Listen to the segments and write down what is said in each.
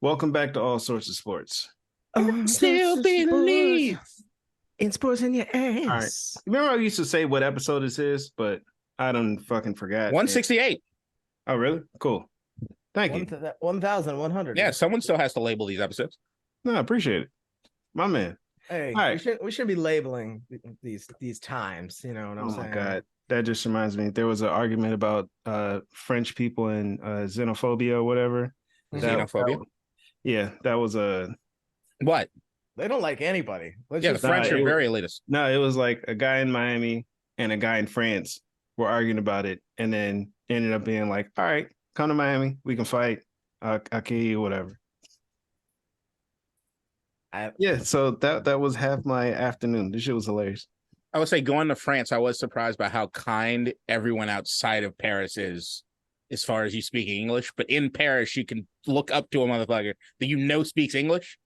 Welcome back to All Sorts of Sports. Still believe in sports in your All right. ass. Remember I used to say what episode this is, but I done fucking forgot. 168. Oh, really? Cool. Thank you. 1,100. Yeah, someone still has to label these episodes. No, I appreciate it. My man. Hey, All right. we should be labeling these times. You know what I'm Oh, saying? my God. That just reminds me. There was an argument about French people and xenophobia or whatever. Xenophobia? Yeah, that was a... What? They don't like anybody. The French are very elitist. No, it was like a guy in Miami and a guy in France were arguing about it, and then ended up being like, all right, come to Miami. We can fight. I'll kill you, whatever. Yeah, so that was half my afternoon. This shit was hilarious. I would say going to France, I was surprised by how kind everyone outside of Paris is as far as you speaking English. But in Paris, you can look up to a motherfucker that you know speaks English,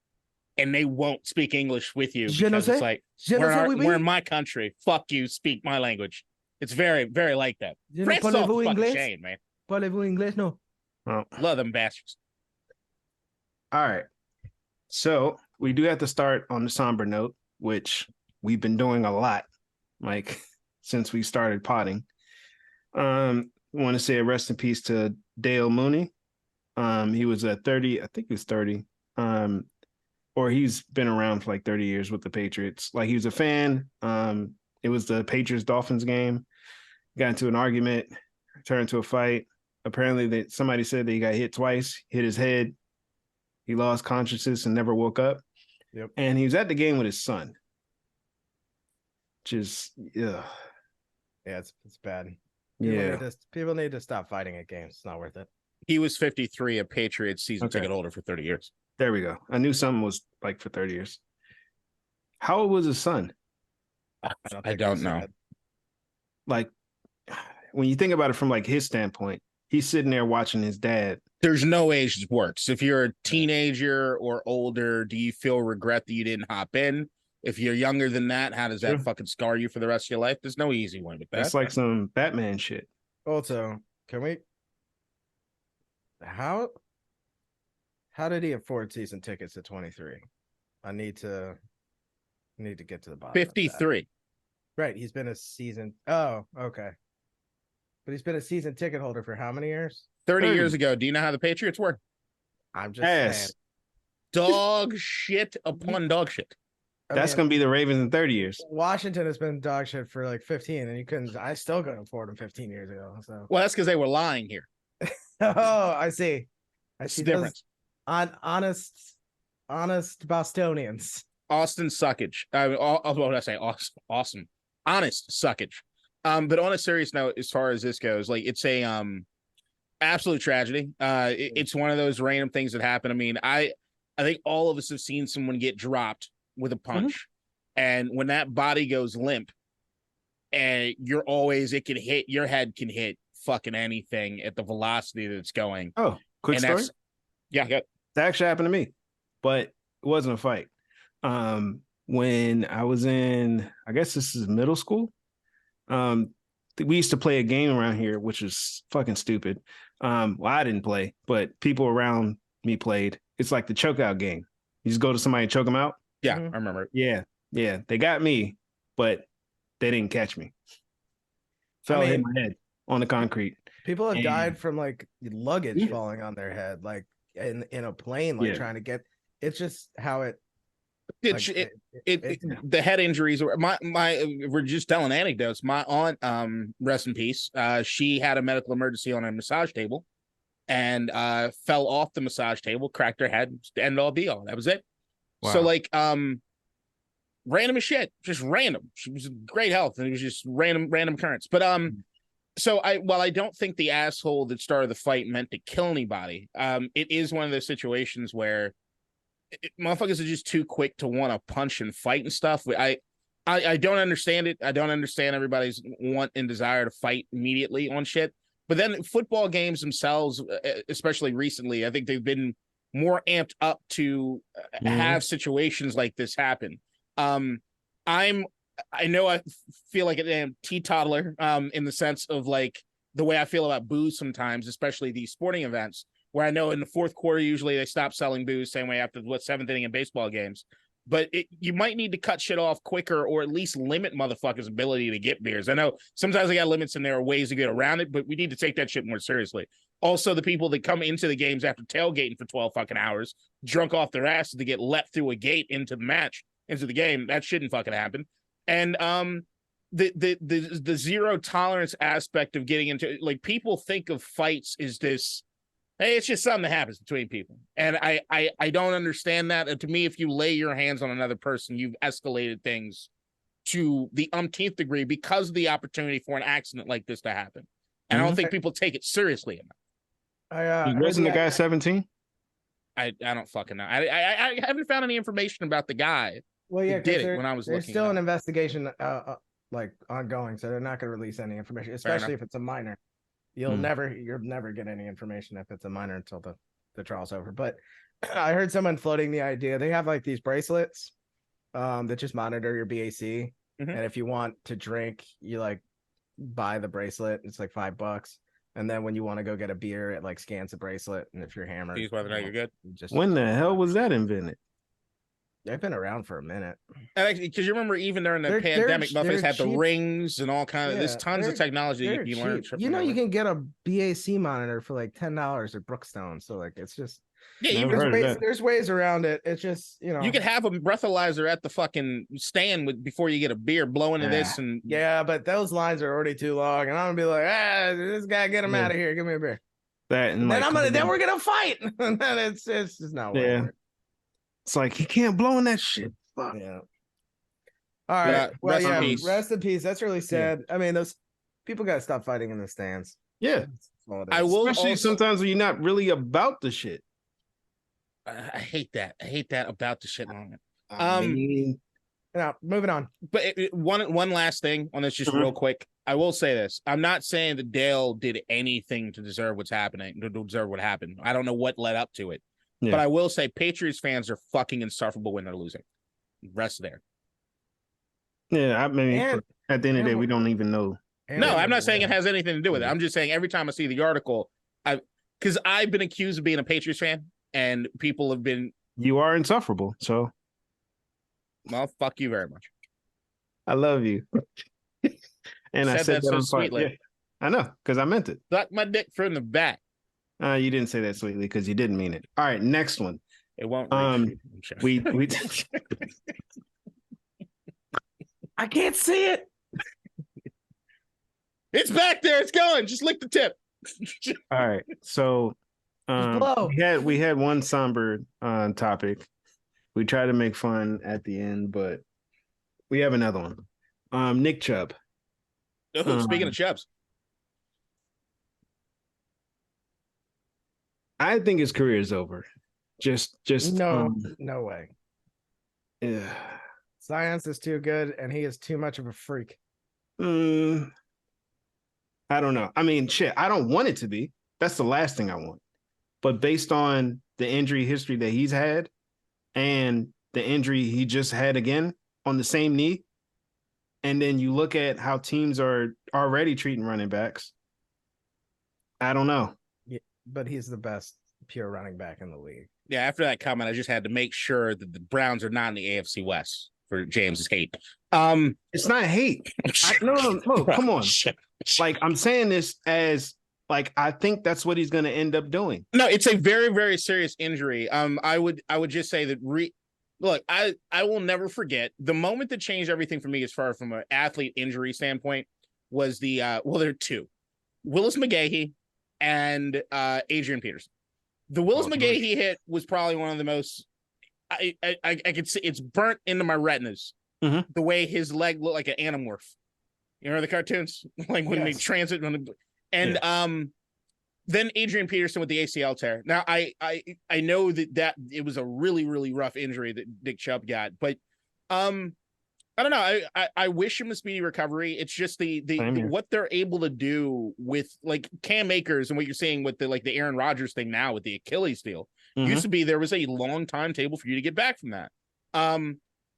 and they won't speak English with you because it's like, we're in my country. Fuck you, speak my language. It's very, very like that. France is all fucking shame, man. Parlez-vous English? No. Oh. Love them bastards. All right. So we do have to start on the somber note, which we've been doing a lot, like since we started potting. I want to say a rest in peace to Dale Mooney. He was 30, I think he was 30. Or he's been around for like 30 years with the Patriots. Like he was a fan. It was the Patriots Dolphins game. Got into an argument, turned to a fight. Apparently somebody said that he got hit twice, hit his head. He lost consciousness and never woke up. Yep. And he was at the game with his son. Which is, yeah, it's bad. People need to stop fighting at games. It's not worth it. He was 53, a Patriots season ticket holder for 30 years. There we go. I knew something was like for 30 years. How old was his son? I don't know. Like, when you think about it from like his standpoint, he's sitting there watching his dad. There's no age that works. If you're a teenager or older, do you feel regret that you didn't hop in? If you're younger than that, how does that fucking scar you for the rest of your life? There's no easy one with that. That's like some Batman shit. Also, can we... How did he afford season tickets at 23? I need to get to the bottom. 53. Right, he's been a season. Oh, okay. But he's been a season ticket holder for how many years? 30 years ago. Do you know how the Patriots were? I'm just saying. Dog shit upon dog shit. That's going to be the Ravens in 30 years. Washington has been dog shit for like 15, and I still couldn't afford them 15 years ago. So. Well, that's because they were lying here. Oh, I see. It's the difference. Honest Bostonians. Austin suckage. What did I say? Awesome. Honest suckage. But on a serious note, as far as this goes, like it's a absolute tragedy. It's one of those random things that happen. I mean, I think all of us have seen someone get dropped with a punch, and when that body goes limp, and it can hit your head, can hit fucking anything at the velocity that it's going. Oh, quick story. Yeah, that actually happened to me, but it wasn't a fight. When I was in, I guess this is middle school. We used to play a game around here, which is fucking stupid. Well, I didn't play, but people around me played. It's like the chokeout game. You just go to somebody and choke them out. Yeah, I remember. Yeah. They got me, but they didn't catch me. Hit my head on the concrete. People have died from like luggage falling on their head, like in a plane, like trying to get. It's just how it. The head injuries were we're just telling anecdotes. My aunt, rest in peace, she had a medical emergency on a massage table and fell off the massage table, cracked her head, end all be all. That was it. Wow. So like random as shit, just random. She was in great health and it was just random occurrence. But so I don't think the asshole that started the fight meant to kill anybody, it is one of those situations where motherfuckers are just too quick to want to punch and fight and stuff. I don't understand it. I don't understand everybody's want and desire to fight immediately on shit. But then football games themselves, especially recently, I think they've been more amped up to have situations like this happen. I know I feel like a damn teetotaler in the sense of like the way I feel about booze sometimes, especially these sporting events. where I know in the fourth quarter, usually they stop selling booze, same way after the seventh inning in baseball games. But you might need to cut shit off quicker or at least limit motherfuckers' ability to get beers. I know sometimes they got limits and there are ways to get around it, but we need to take that shit more seriously. Also, the people that come into the games after tailgating for 12 fucking hours, drunk off their asses to get let through a gate into the match, into the game, that shouldn't fucking happen. And the zero tolerance aspect of getting into, like, people think of fights as this, hey, it's just something that happens between people. And I don't understand that. And to me, if you lay your hands on another person, you've escalated things to the umpteenth degree because of the opportunity for an accident like this to happen. And I don't think people take it seriously enough. Wasn't the guy 17? I don't fucking know. I haven't found any information about the guy. Well, yeah, who did it when I was looking. There's still an investigation, like ongoing, so they're not going to release any information, especially if it's a minor. You're never get any information if it's a minor until the trial's over. But I heard someone floating the idea. They have like these bracelets that just monitor your BAC. And if you want to drink, you like buy the bracelet. It's like $5. And then when you want to go get a beer, it like scans the bracelet. And if you're hammered, use whether or not you're good. When the hell was that invented? They've been around for a minute. Because you remember, even during the pandemic, motherfuckers had the rings and all kinds of. There's tons of technology you learn. You know, you can get a BAC monitor for like $10 at Brookstone. So like, it's just there's ways around it. It's just, you know, you could have a breathalyzer at the fucking stand before you get a beer, blow into this, and but those lines are already too long, and I'm gonna be like, this guy, get him out of here, give me a beer. That and like, then we're gonna fight. And then it's just not worth it. It's like he can't blow in that shit. Fuck. Yeah. All right. Rest in peace. That's really sad. I mean, those people gotta stop fighting in the stands. Yeah. I will. Especially sometimes when you're not really about the shit. I hate that. I hate that about the shit. Moving on. But one last thing on this, just real quick. I will say this. I'm not saying that Dale did anything to deserve what's happening, to deserve what happened. I don't know what led up to it. Yeah. But I will say Patriots fans are fucking insufferable when they're losing. Rest there. Yeah, I mean, at the end of the day, we don't even know. No, I'm not saying it has anything to do with it. I'm just saying every time I see the article, because I've been accused of being a Patriots fan, and people have been. You are insufferable, so. Well, fuck you very much. I love you. And I said that so sweetly. Yeah, I know, because I meant it. Suck my dick from the back. You didn't say that sweetly because you didn't mean it. All right, next one. It won't. We I can't see it. It's back there. It's going. Just lick the tip. All right. So we had one somber topic. We tried to make fun at the end, but we have another one. Nick Chubb. Oh, speaking of Chubbs. I think his career is over. Just no way. Yeah. Science is too good, and he is too much of a freak. I don't know. I mean, shit, I don't want it to be. That's the last thing I want. But based on the injury history that he's had and the injury he just had again on the same knee, and then you look at how teams are already treating running backs, I don't know. Yeah, but he's the best pure running back in the league. Yeah, after that comment, I just had to make sure that the Browns are not in the AFC West for James's hate. It's not hate. No, come on. Like, I'm saying this as like I think that's what he's going to end up doing. No, it's a very, very serious injury. I would just say that look, I will never forget the moment that changed everything for me as far from an athlete injury standpoint was the there are two. Willis McGahee and Adrian Peterson. The Willis McGahee hit was probably one of the most I could see it's burnt into my retinas. The way his leg looked like an Animorph. You know the cartoons? Like when they transit then Adrian Peterson with the ACL tear. Now I know that it was a really, really rough injury that Nick Chubb got, but I don't know. I wish him a speedy recovery. It's just the what they're able to do with like Cam Akers and what you're seeing with the Aaron Rodgers thing now with the Achilles deal. Used to be there was a long timetable for you to get back from that.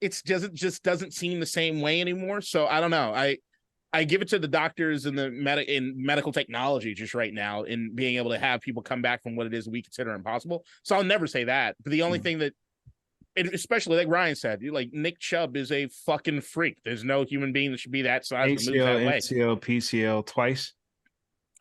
It just doesn't seem the same way anymore. So I don't know. I I give it to the doctors and the medical technology just right now in being able to have people come back from what it is we consider impossible. So I'll never say that. But the only thing that, especially like Ryan said, like Nick Chubb is a fucking freak. There's no human being that should be that size to move that way. ACL, PCL twice.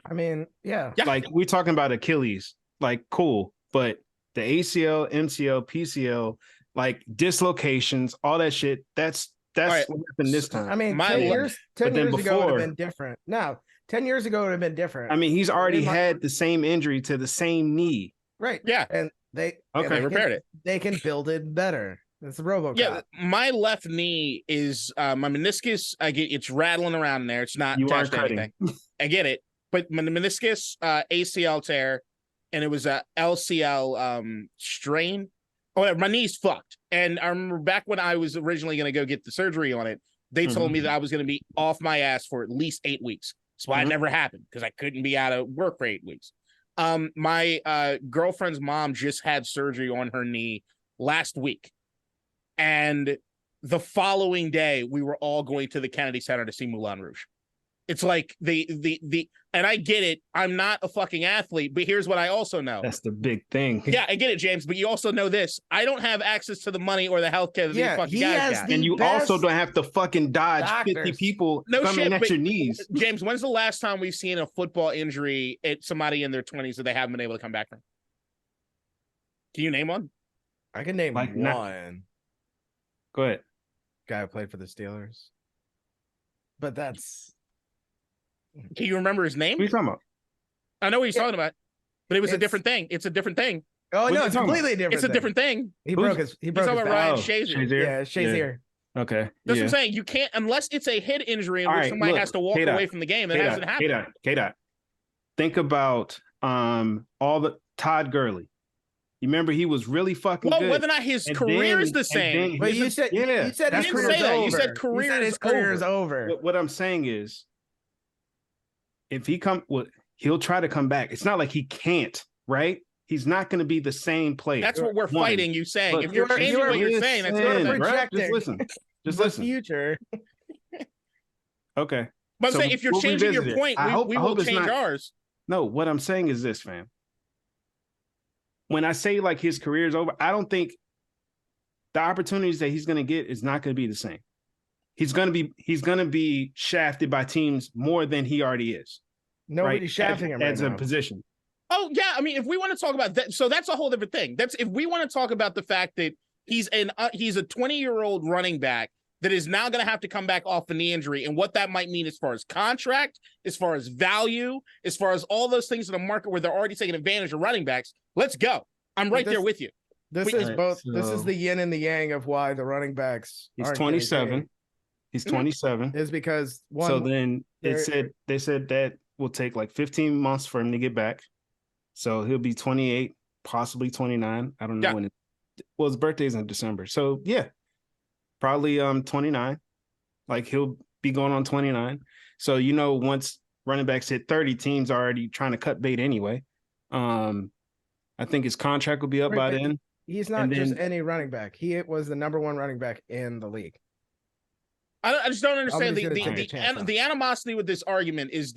I mean, yeah. Like we're talking about Achilles, like cool, but the ACL, MCL, PCL, like dislocations, all that shit. That's right. What happened this time. I mean, 10 years ago would have been different. No, 10 years ago would have been different. I mean, he's already had the same injury to the same knee. Right. Yeah. And they repaired it. They can build it better. It's a RoboCop. Yeah, my left knee is my meniscus. It's rattling around in there. It's not attached to anything. I get it, but my meniscus, ACL tear, and it was a LCL strain. Oh, my knee's fucked. And I remember back when I was originally going to go get the surgery on it, they told me that I was going to be off my ass for at least 8 weeks. That's why it never happened, because I couldn't be out of work for 8 weeks. My girlfriend's mom just had surgery on her knee last week. And the following day, we were all going to the Kennedy Center to see Moulin Rouge. It's like and I get it. I'm not a fucking athlete, but here's what I also know. That's the big thing. Yeah, I get it, James, but you also know this. I don't have access to the money or the healthcare that these fucking guys got. And you also don't have to fucking dodge 50 people coming at your knees. James, when's the last time we've seen a football injury at somebody in their 20s that they haven't been able to come back from? Can you name one? I can name one. Go ahead. Guy who played for the Steelers. But that's... Can you remember his name? What are you talking about? I know what he's talking about, but it was a different thing. It's a different thing. Oh, no, it's completely different. It's a different thing. He broke his back. Ryan Shazier. Yeah, Shazier. Okay. That's what I'm saying. You can't, unless it's a head injury in which somebody has to walk away from the game. That hasn't happened. KDot. Think about all the Todd Gurley. You remember he was really fucking good. Whether or not his career is the same. But you said his career is over. What I'm saying is, if he he'll try to come back. It's not like he can't, right? He's not going to be the same player. That's what we're fighting. You saying if you're changing what you're saying, that's projecting. Just listen. Future. Okay. But I'm saying if you're changing your point, we will change ours. No, what I'm saying is this, fam. When I say like his career is over, I don't think the opportunities that he's going to get is not going to be the same. He's going to be shafted by teams more than he already is. Nobody's shafting him as a position. Oh yeah, I mean, if we want to talk about that, so that's a whole different thing. That's if we want to talk about the fact that he's a 20-year-old running back that is now going to have to come back off a knee injury, and what that might mean as far as contract, as far as value, as far as all those things in a market where they're already taking advantage of running backs. Let's go. I'm right there with you. This is both. This is the yin and the yang of why the running backs. He's 27. He's 27. Is because so then they said that will take like 15 months for him to get back. So he'll be 28, possibly 29. I don't know when. His birthday's in December. So yeah, probably 29. Like he'll be going on 29. So once running backs hit 30, teams are already trying to cut bait anyway. I think his contract will be up by then. He's not just any running back. He was the number one running back in the league. I just don't understand the animosity with this argument is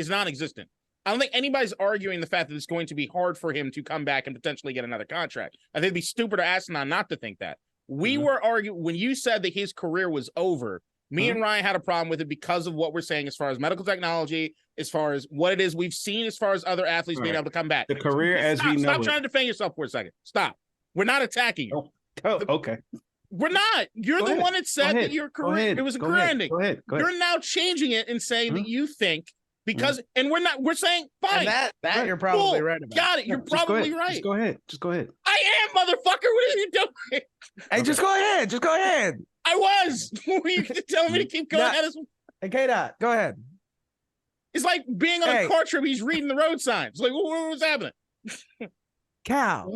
non-existent. I don't think anybody's arguing the fact that it's going to be hard for him to come back and potentially get another contract. I think it'd be stupid or asinine not to think that. We were arguing when you said that his career was over. Me and Ryan had a problem with it because of what we're saying as far as medical technology, as far as what it is we've seen, as far as other athletes being able to come back. The career we know. Stop trying to defend yourself for a second. Stop. We're not attacking you. Okay. We're not. You're the one that said that your career it was a career ending. Go ahead. You're now changing it and saying that you think because and we're saying fine. And that you're probably right about. Got it. You're probably right. Just go ahead. I am, motherfucker. What are you doing? Hey, just go ahead. I was. You telling me to keep going at us? Hey, KDot, go ahead. It's like being on a car trip. He's reading the road signs. Like, what was happening? Cow.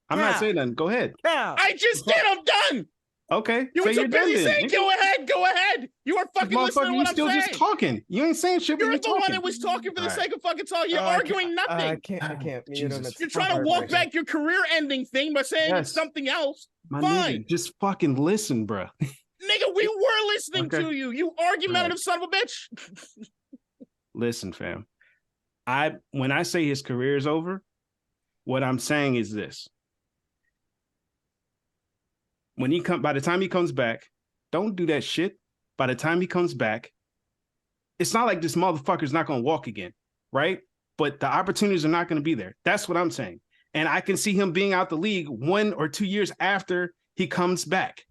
I'm not saying nothing. Go ahead. Cow. I just did. I'm done. Okay. You were so busy saying, go ahead. You are fucking listening to what I'm saying. You still just talking. You ain't saying shit. You're the one that was talking for the sake of fucking talking. You're arguing nothing. I can't. You're trying to walk back your career-ending thing by saying it's something else. Fine. Nigga, just fucking listen, bro. nigga, we were listening to you. You argumentative son of a bitch. Listen, fam. When I say his career is over, what I'm saying is this. By the time he comes back, don't do that shit. By the time he comes back, it's not like this motherfucker's not going to walk again, right? But the opportunities are not going to be there. That's what I'm saying. And I can see him being out the league 1 or 2 years after he comes back.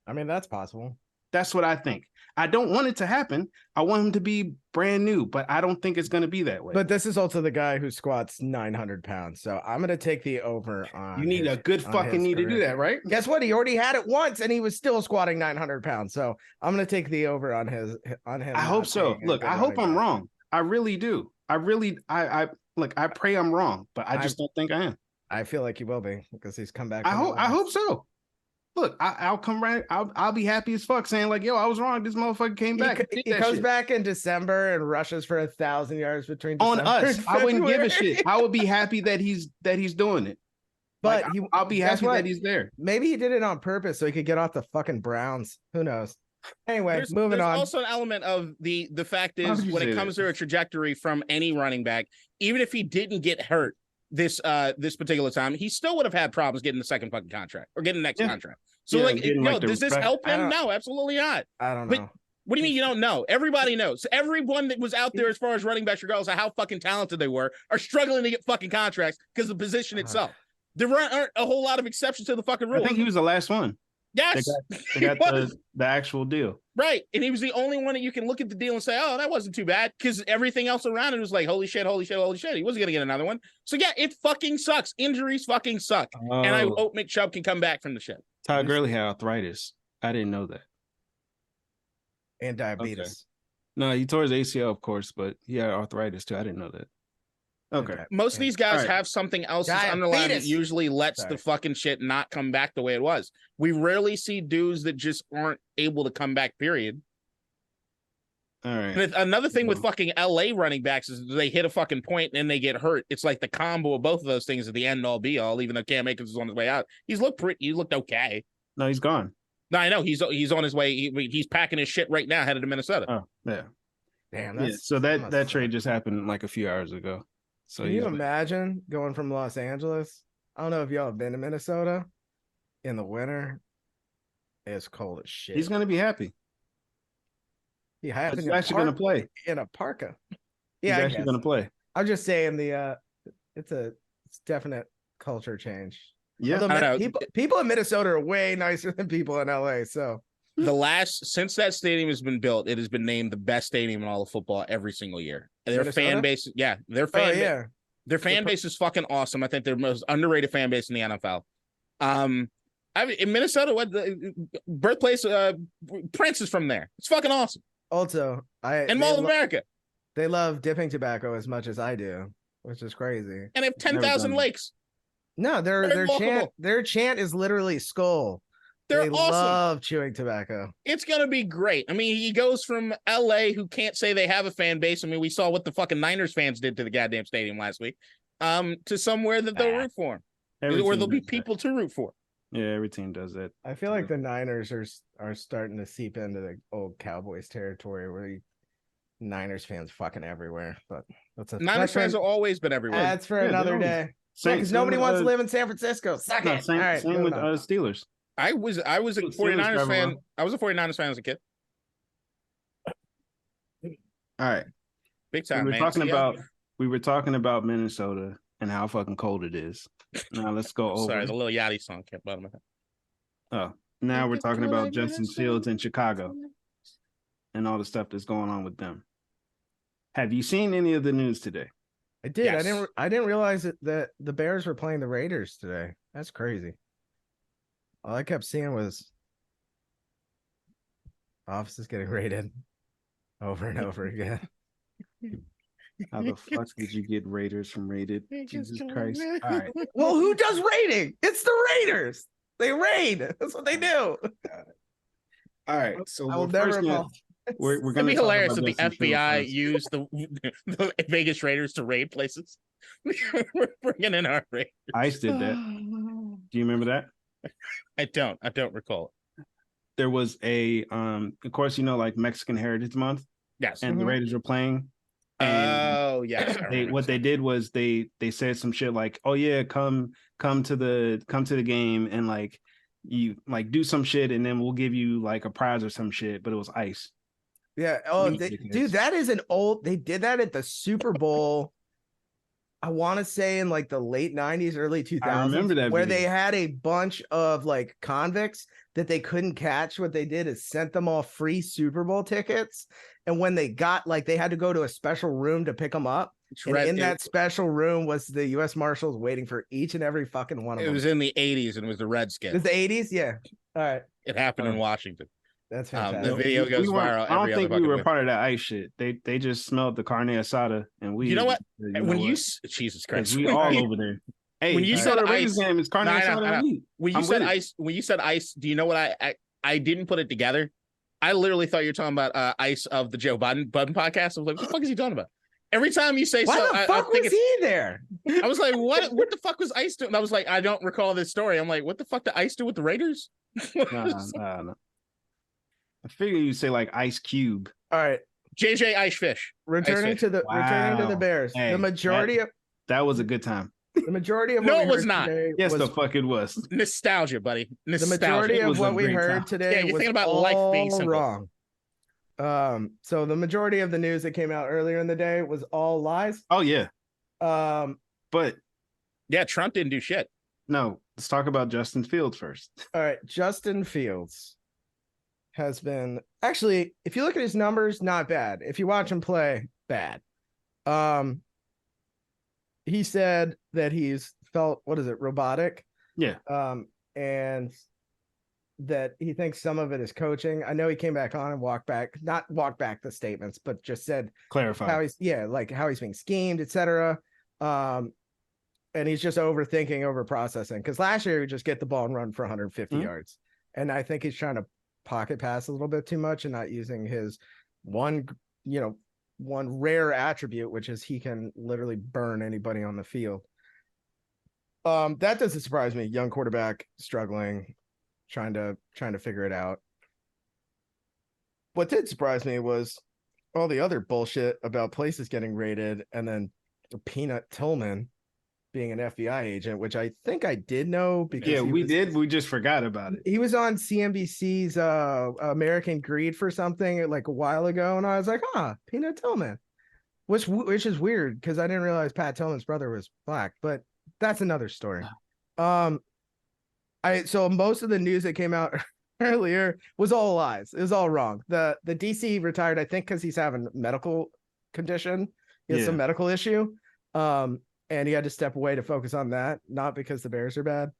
I mean, that's possible. That's what I think. I don't want it to happen. I want him to be brand new, but I don't think it's going to be that way. But this is also the guy who squats 900 pounds. So I'm going to take the over on. You need a good fucking need to do that, right? Guess what? He already had it once and he was still squatting 900 pounds. So I'm going to take the over on him. I hope so. Look, I hope I'm wrong. I really do. I pray I'm wrong, but I just don't think I am. I feel like he will be because he's come back. I hope so. Look, I'll come right. I'll be happy as fuck saying like, yo, I was wrong. This motherfucker came back. He comes back in December and rushes for 1,000 yards between on December us. I wouldn't give a shit. I would be happy that he's doing it. But like, I'll be happy that he's there. Maybe he did it on purpose so he could get off the fucking Browns. Who knows? Anyway, moving on. There's also an element of the fact is when it comes to a trajectory from any running back, even if he didn't get hurt this particular time, he still would have had problems getting the second fucking contract or getting the next contract. So does this help him? No, absolutely not. I don't know. But what do you mean you don't know? Everybody knows. Everyone that was out there as far as running backs, regardless of how fucking talented they were, are struggling to get fucking contracts because of the position itself. There aren't a whole lot of exceptions to the fucking rule. I think he was the last one. Yes, they got the actual deal. Right. And he was the only one that you can look at the deal and say, oh, that wasn't too bad. Because everything else around it was like, holy shit, holy shit, holy shit. He wasn't going to get another one. So yeah, it fucking sucks. Injuries fucking suck. And I hope Chubb can come back from the shit. Todd Gurley had arthritis. I didn't know that. And diabetes. Okay. No, he tore his ACL, of course, but he had arthritis too. I didn't know that. Okay. Most of these guys have something else underlying that usually lets the fucking shit not come back the way it was. We rarely see dudes that just aren't able to come back, period. All right. And another thing with fucking LA running backs is they hit a fucking point and they get hurt. It's like the combo of both of those things at the end all be all, even though Cam Akers is on his way out. He looked okay. No, he's gone. No, I know. He's on his way. He's packing his shit right now, headed to Minnesota. Oh, yeah. Damn. So that trade just happened like a few hours ago. So can you imagine going from Los Angeles? I don't know if y'all have been to Minnesota in the winter. It's cold as shit. He's gonna be happy. He's actually gonna play in a parka. Yeah, he's actually gonna play. I'm just saying it's definite culture change. Yeah, although people in Minnesota are way nicer than people in LA. So since that stadium has been built, it has been named the best stadium in all of football every single year. Their fan base, their fan base is fucking awesome. I think they're the most underrated fan base in the NFL. In Minnesota, what the birthplace Prince is from there. It's fucking awesome. Also, Mall of America. They love dipping tobacco as much as I do, which is crazy. And they have 10,000 lakes. No, their chant is literally skull. They awesome. Love chewing tobacco. It's gonna be great. I mean, he goes from LA, who can't say they have a fan base. I mean, we saw what the fucking Niners fans did to the goddamn stadium last week. To somewhere that they'll root for him, or there'll be people to root for. Yeah, every team does that. I feel like the Niners are starting to seep into the old Cowboys territory where Niners fans fucking everywhere. But Niners fans have always been everywhere. That's for another day. Because nobody wants to live in San Francisco. Suck it. Same with Steelers. I was a 49ers fan. I was a 49ers fan as a kid. All right. Big time. We were talking about Minnesota and how fucking cold it is. Now let's go over. Sorry, the Lil Yachty song kept out of my head. Oh, now we're talking about Justin Fields in Chicago and all the stuff that's going on with them. Have you seen any of the news today? I did. Yes. I didn't realize that the Bears were playing the Raiders today. That's crazy. All I kept seeing was offices getting raided over and over again. How the fuck did you get Raiders from raided? Jesus Christ. All right. Well, who does raiding? It's the Raiders. They raid. That's what they do. All right. So I will never we're going to be hilarious if the FBI used the Vegas Raiders to raid places. We're bringing in our Raiders. ICE did that. Do you remember that? I don't recall it. there was a of course, like Mexican Heritage Month, Yes. and the Raiders were playing. And Oh yes. what they did was they said some shit like, "Oh yeah, come to the game and like you like do some shit and then we'll give you like a prize or some shit." But it was ice. Yeah. Oh, dude, that is an old. They did that at the Super Bowl. I want to say in like the late 90s, early 2000s. I remember that where video. they had a bunch of like convicts that they couldn't catch. What they did is sent them all free Super Bowl tickets. And when they got like, they had to go to a special room to pick them up. And in that special room was the U.S. Marshals waiting for each and every fucking one of them. It was in the 80s and it was the Redskins. It was the 80s? Yeah. All right. It happened in Washington. That's fantastic. The video goes viral. I don't think we were part of that ice shit. They just smelled the carne asada and we. You know what? Jesus Christ, we all over there. Hey, when you said ice, game is carne asada. When you said ice, do you know what I didn't put it together? I literally thought you were talking about ice of the Joe Budden podcast. I was like, what the fuck is he talking about? Every time you say why the fuck was he there? I was like, what the fuck was Ice doing? I was like, I don't recall this story. I'm like, what the fuck did Ice do with the Raiders? No. I figure you say like Ice Cube. All right. JJ Ice Fish. Returning to the Bears. Hey, the majority that was a good time. The majority of no, it was not. Yes, the fuck it was. Nostalgia, buddy. Nostalgia. The majority of what we heard today you're was thinking about all life being simple. wrong. So the majority of the news that came out earlier in the day was all lies. Oh yeah. But yeah, Trump didn't do shit. No, let's talk about Justin Fields first. All right, Justin Fields has been actually, if you look at his numbers, not bad. If you watch him play, bad. He said that he's felt, robotic? Yeah. And that he thinks some of it is coaching. I know he came back on and not walked back the statements, but just said clarify how he's being schemed, etc. And he's just over processing because last year he would just get the ball and run for 150 yards. And I think he's trying to pocket pass a little bit too much and not using his one rare attribute, which is he can literally burn anybody on the field. That doesn't surprise me. Young quarterback struggling, trying to figure it out. What did surprise me was all the other bullshit about places getting raided and then Peanut Tillman being an FBI agent, which I think I did know because we just forgot about it. He was on CNBC's American Greed for something like a while ago, and I was like, Peanut Tillman, which is weird because I didn't realize Pat Tillman's brother was black, but that's another story. So most of the news that came out earlier was all lies. It was all wrong. The DC retired, I think, because he's having a medical condition. He has some medical issue. And he had to step away to focus on that, not because the Bears are bad.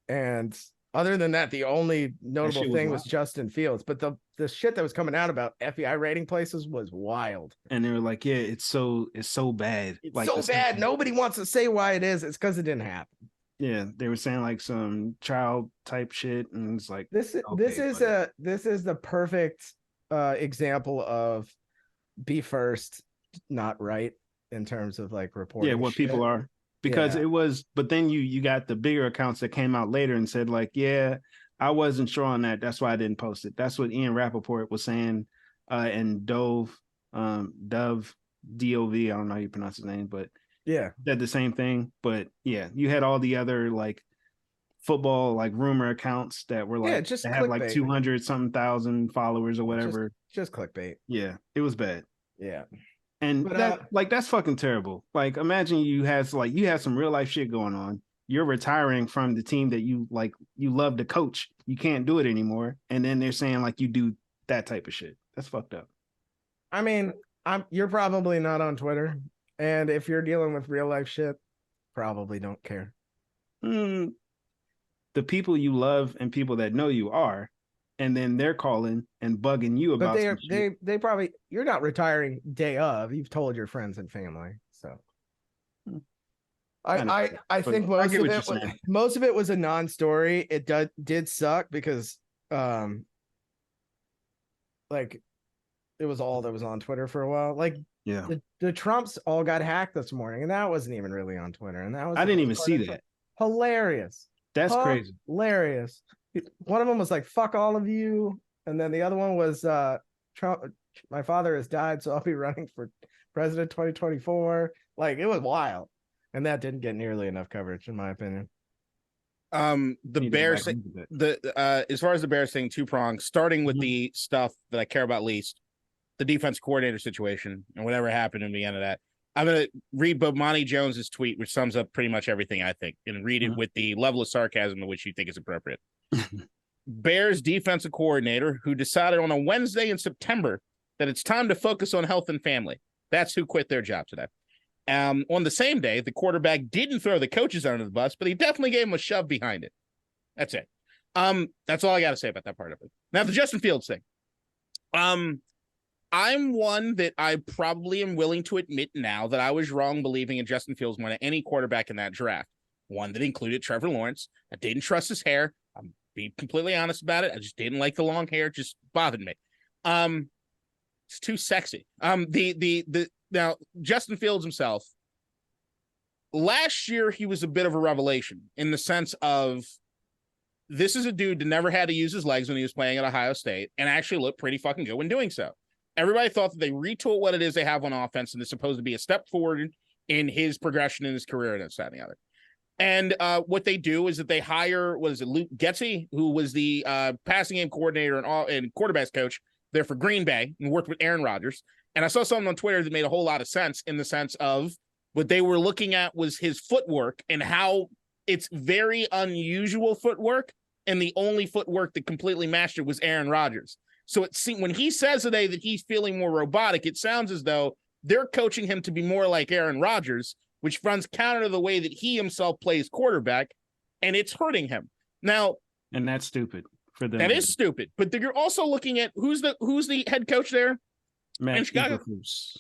And other than that, the only notable thing was Justin Fields. But the shit that was coming out about FBI rating places was wild. And they were like, yeah, it's so bad. It's so bad. Nobody wants to say why it is. It's because it didn't happen. Yeah, they were saying like some child type shit, and it's like this is the perfect example of be first, not right. In terms of like reporting, what people are, because it was, but then you got the bigger accounts that came out later and said like, yeah, I wasn't sure on that. That's why I didn't post it. That's what Ian Rappaport was saying, and Dove, D-O-V, I don't know how you pronounce his name, but said the same thing. But yeah, you had all the other like football like rumor accounts that were like just have like 200 something thousand followers or whatever. Just clickbait. Yeah, it was bad. Yeah. And that's fucking terrible. Like, imagine you have some real life shit going on. You're retiring from the team that you love to coach. You can't do it anymore. And then they're saying like you do that type of shit. That's fucked up. I mean, you're probably not on Twitter. And if you're dealing with real life shit, probably don't care. The people you love and people that know you are. And then they're calling and bugging you about. But they probably, you're not retiring day of. You've told your friends and family. So I think most of it was a non-story. It did suck because like it was all that was on Twitter for a while. Like the Trumps all got hacked this morning, and that wasn't even really on Twitter. And that was I didn't even see that. Hilarious. That's crazy. Hilarious. One of them was like, fuck all of you. And then the other one was Trump, my father has died, so I'll be running for president 2024. Like, it was wild. And that didn't get nearly enough coverage, in my opinion. The Bears thing, as far as the Bears thing, two prongs, starting with the stuff that I care about least, the defense coordinator situation and whatever happened in the end of that. I'm going to read Bomani Jones's tweet, which sums up pretty much everything I think, and read it with the level of sarcasm in which you think is appropriate. Bears defensive coordinator who decided on a Wednesday in September that it's time to focus on health and family. That's who quit their job today. On the same day, the quarterback didn't throw the coaches under the bus, but he definitely gave him a shove behind it. That's it. That's all I got to say about that part of it. Now, the Justin Fields thing. I'm one that I probably am willing to admit now that I was wrong believing in Justin Fields more than any quarterback in that draft. One that included Trevor Lawrence. I didn't trust his hair. I'm being completely honest about it. I just didn't like the long hair. It just bothered me. It's too sexy. Now, Justin Fields himself, last year he was a bit of a revelation in the sense of this is a dude that never had to use his legs when he was playing at Ohio State and actually looked pretty fucking good when doing so. Everybody thought that they retool what it is they have on offense and it's supposed to be a step forward in his progression in his career and that and the other. And what they do is that they hire, Luke Getsy, who was the passing game coordinator and quarterbacks coach there for Green Bay and worked with Aaron Rodgers. And I saw something on Twitter that made a whole lot of sense in the sense of what they were looking at was his footwork and how it's very unusual footwork. And the only footwork that completely matched it was Aaron Rodgers. So it seemed when he says today that he's feeling more robotic, it sounds as though they're coaching him to be more like Aaron Rodgers, which runs counter to the way that he himself plays quarterback, and it's hurting him. Now, and that's stupid for them. That is stupid. But you're also looking at who's the head coach there? Matt Eberflus.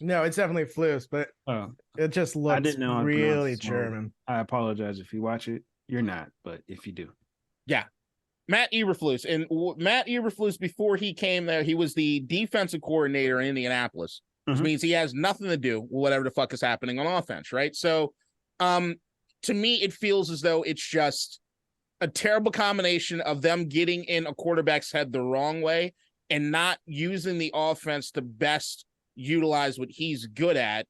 No, it's definitely Flus, but it just looks really German. I apologize if you watch it. You're not, but if you do. Yeah. Matt Eberflus. And Matt Eberflus, before he came there, he was the defensive coordinator in Indianapolis, which means he has nothing to do with whatever the fuck is happening on offense, right? So to me, it feels as though it's just a terrible combination of them getting in a quarterback's head the wrong way and not using the offense to best utilize what he's good at.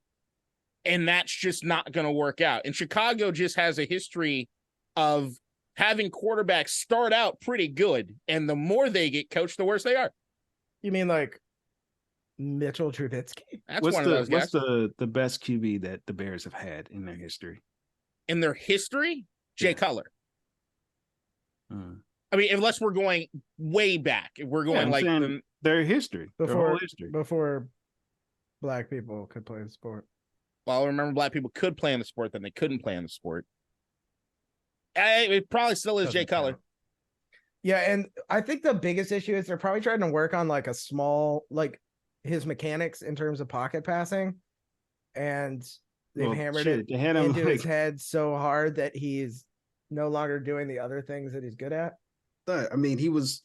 And that's just not going to work out. And Chicago just has a history of having quarterbacks start out pretty good. And the more they get coached, the worse they are. You mean like Mitchell Trubisky? That's one of those guys. What's the best QB that the Bears have had in their history? In their history? Jay Cutler. I mean, unless we're going way back, if we're going their history, before black people could play the sport. Well, remember, black people could play in the sport, then they couldn't play in the sport. It probably still is Jay Cutler. Yeah, and I think the biggest issue is they're probably trying to work on like a small, like his mechanics in terms of pocket passing, and they've hammered it into his head so hard that he's no longer doing the other things that he's good at. I mean, he was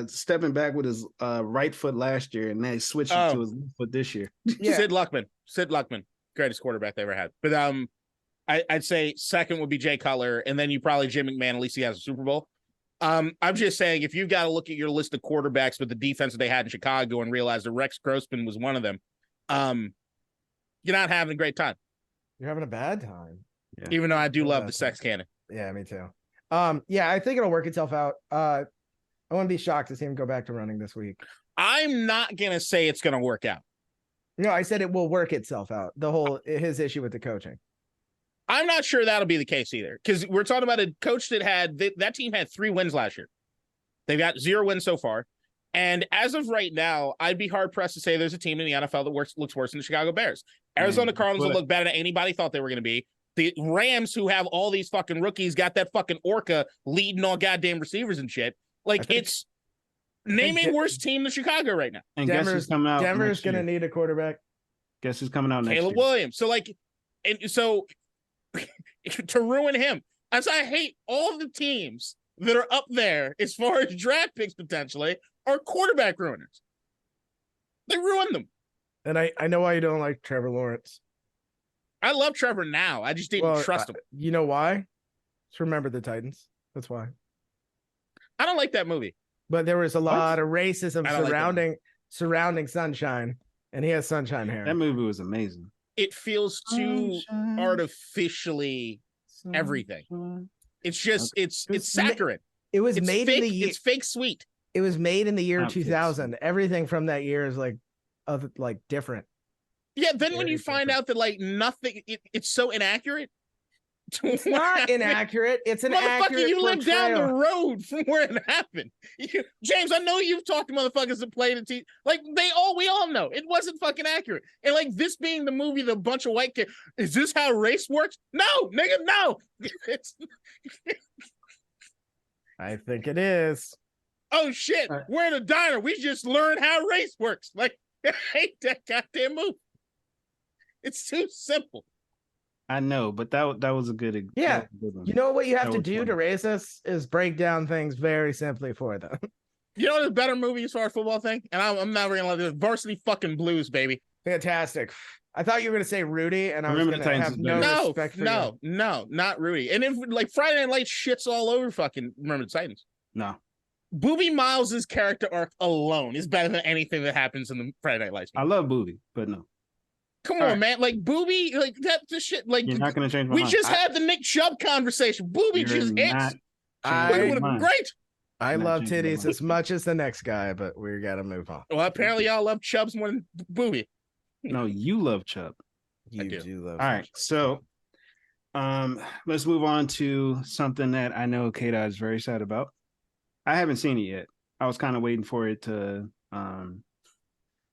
stepping back with his right foot last year, and then he switched it to his left foot this year. Yeah. Sid Luckman, greatest quarterback they ever had. But I'd say second would be Jay Cutler, and then you probably Jim McMahon. At least he has a Super Bowl. I'm just saying, if you've got to look at your list of quarterbacks with the defense that they had in Chicago and realize that Rex Grossman was one of them, you're not having a great time. You're having a bad time. Yeah. Even though I do love the sex cannon. Yeah, me too. Yeah, I think it'll work itself out. I wouldn't be shocked to see him go back to running this week. I'm not gonna say it's gonna work out. No, I said it will work itself out. His issue with the coaching. I'm not sure that'll be the case either, because we're talking about a coach that team had 3 wins last year. They've got 0 wins so far. And as of right now, I'd be hard pressed to say there's a team in the NFL that looks worse than the Chicago Bears. Arizona Cardinals will look better than anybody thought they were going to be. The Rams, who have all these fucking rookies, got that fucking Orca leading all goddamn receivers and shit. Like, it's name a worse team than Chicago right now. And Denver's going to need a quarterback. Guess who's coming out next year? Caleb Williams. So to ruin him, as I hate all the teams that are up there as far as draft picks potentially are quarterback ruiners. They ruined them. And I know why you don't like Trevor Lawrence. I love Trevor now. I just didn't trust him. You know why? Just remember the Titans. That's why. I don't like that movie. But there was a lot of racism surrounding Sunshine, and he has sunshine hair. That movie was amazing. It feels too artificially everything. It's just it's saccharine. It was made in the year. It's fake sweet. It was made in the year 2000. Everything from that year is like different. Yeah, then when you find out that like nothing, it's so inaccurate. It's not inaccurate. It's an accurate you live portrayal. down the road from where it happened. James, I know you've talked to motherfuckers that played it. Like we all know it wasn't fucking accurate. And like this being the movie, the bunch of white kids, is this how race works? No, nigga, no. I think it is. Oh shit, we're in a diner. We just learned how race works. Like, I hate that goddamn movie. It's too simple. I know, but that was a good. Yeah, you know what you have to do fun. to raise us is break down things very simply for them. You know, there's a better movie as far as football thing, and I'm never gonna let this. Varsity fucking Blues, baby. Fantastic. I thought you were gonna say Rudy, and I was gonna have no respect for you. No, not Rudy. And if like Friday Night Lights shits all over fucking Remember the Titans. No. Booby Miles's character arc alone is better than anything that happens in the Friday Night Lights. I love Booby, but no. Come on, man. Like Booby, like that's the shit. Like you're not gonna change my mind. We just had the Nick Chubb conversation. Booby just hits. Booby would have been great. I love titties as much as the next guy, but we gotta move on. Well, apparently y'all love Chubbs more than Booby. No, you love Chubb. You do love. All right, so let's move on to something that I know KDot is very sad about. I haven't seen it yet. I was kind of waiting for it to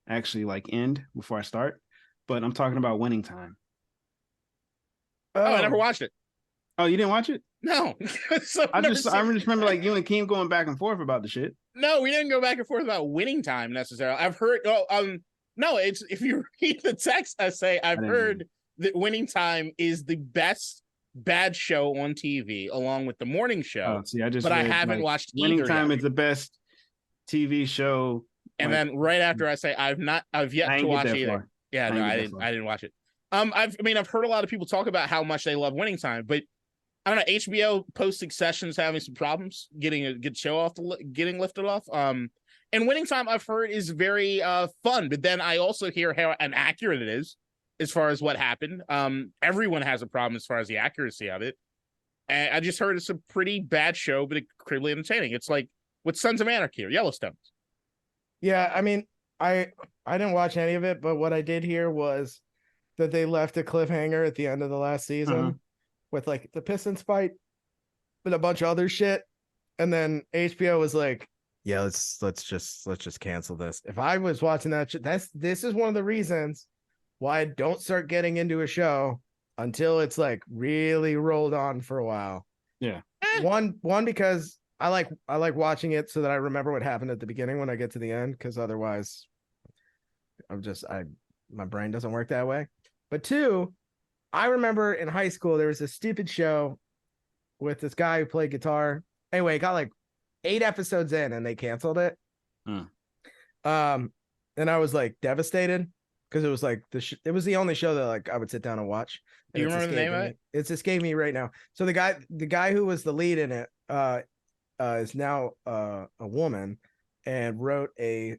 actually like end before I start. But I'm talking about Winning Time. Oh, I never watched it. Oh, you didn't watch it? No. I just remember like you and Keem going back and forth about the shit. No, we didn't go back and forth about Winning Time necessarily. I've heard no, it's if you read the text essay, I've heard that Winning Time is the best bad show on TV along with the morning show. Oh, see, I haven't watched Winning Time is the best TV show. And then right after I say I've yet to watch either. Far. Yeah, no, I didn't watch it. I've heard a lot of people talk about how much they love Winning Time, but I don't know. HBO post Succession is having some problems getting a good show getting lifted off. And Winning Time I've heard is very fun, but then I also hear how inaccurate it is as far as what happened. Everyone has a problem as far as the accuracy of it. And I just heard it's a pretty bad show, but incredibly entertaining. It's like with Sons of Anarchy or Yellowstone. Yeah, I mean, I didn't watch any of it, but what I did hear was that they left a cliffhanger at the end of the last season with like the Pistons fight and a bunch of other shit. And then HBO was like, yeah, let's just cancel this. If I was watching that shit, this is one of the reasons why I don't start getting into a show until it's like really rolled on for a while. Yeah. One because I like watching it so that I remember what happened at the beginning when I get to the end, because otherwise my brain doesn't work that way. But two, I remember in high school there was this stupid show with this guy who played guitar. Anyway, it got like 8 episodes in and they canceled it. And I was like devastated because it was like it was the only show that like I would sit down and watch. Do you remember the name of it? It's escaping me right now. So the guy who was the lead in it is now a woman and wrote a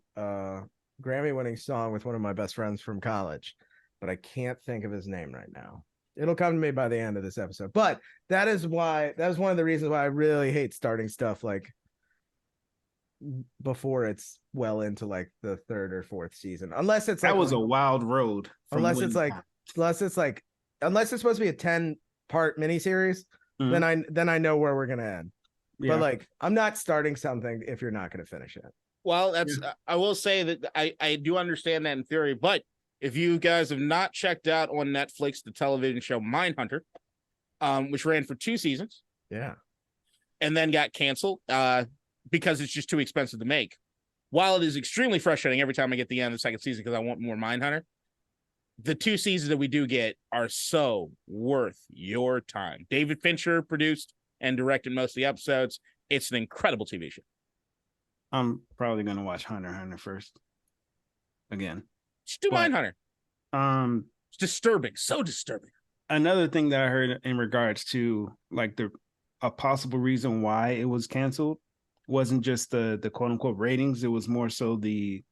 Grammy-winning song with one of my best friends from college, but I can't think of his name right now. It'll come to me by the end of this episode. But that was one of the reasons why I really hate starting stuff like before it's well into like the 3rd or 4th season, unless it's like, that was a wild road. Unless it's supposed to be a 10-part miniseries, then I know where we're gonna end. Yeah. But like, I'm not starting something if you're not gonna finish it. Well, I will say that I do understand that in theory, but if you guys have not checked out on Netflix the television show Mindhunter, which ran for 2 seasons, and then got canceled because it's just too expensive to make. While it is extremely frustrating every time I get the end of the 2nd season because I want more Mindhunter, the 2 seasons that we do get are so worth your time. David Fincher produced and directed most of the episodes. It's an incredible TV show. I'm probably gonna watch Hunter x Hunter first. Again. Just do Mindhunter. It's disturbing. So disturbing. another thing that I heard in regards to like a possible reason why it was canceled wasn't just the quote unquote ratings. It was more so the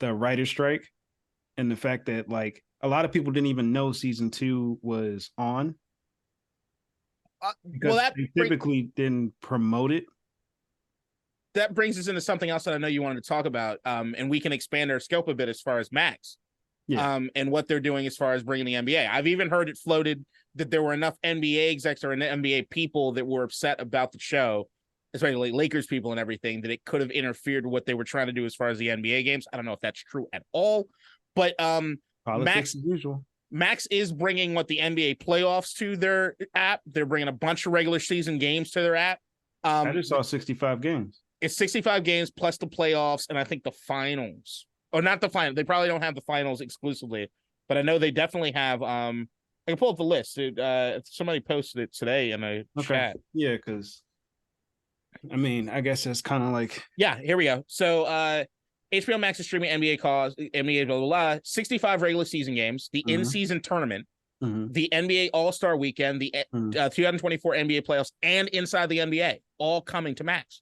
writer strike and the fact that like a lot of people didn't even know season 2 was on because they typically didn't promote it. That brings us into something else that I know you wanted to talk about, and we can expand our scope a bit as far as Max, and what they're doing as far as bringing the NBA. I've even heard it floated that there were enough NBA execs or NBA people that were upset about the show, especially Lakers people and everything, that it could have interfered with what they were trying to do as far as the NBA games. I don't know if that's true at all, but Politics as usual. Max is bringing the NBA playoffs to their app. They're bringing a bunch of regular season games to their app. I just saw 65 games. It's 65 games plus the playoffs, and I think the finals. Or not the final. They probably don't have the finals exclusively, but I know they definitely have. I can pull up the list. Somebody posted it today in a chat. Yeah, because I mean, I guess it's kind of like here we go. So HBO Max is streaming NBA NBA blah blah blah. 65 regular season games, the in-season tournament, the NBA All-Star Weekend, the 2024 NBA playoffs, and Inside the NBA, all coming to Max.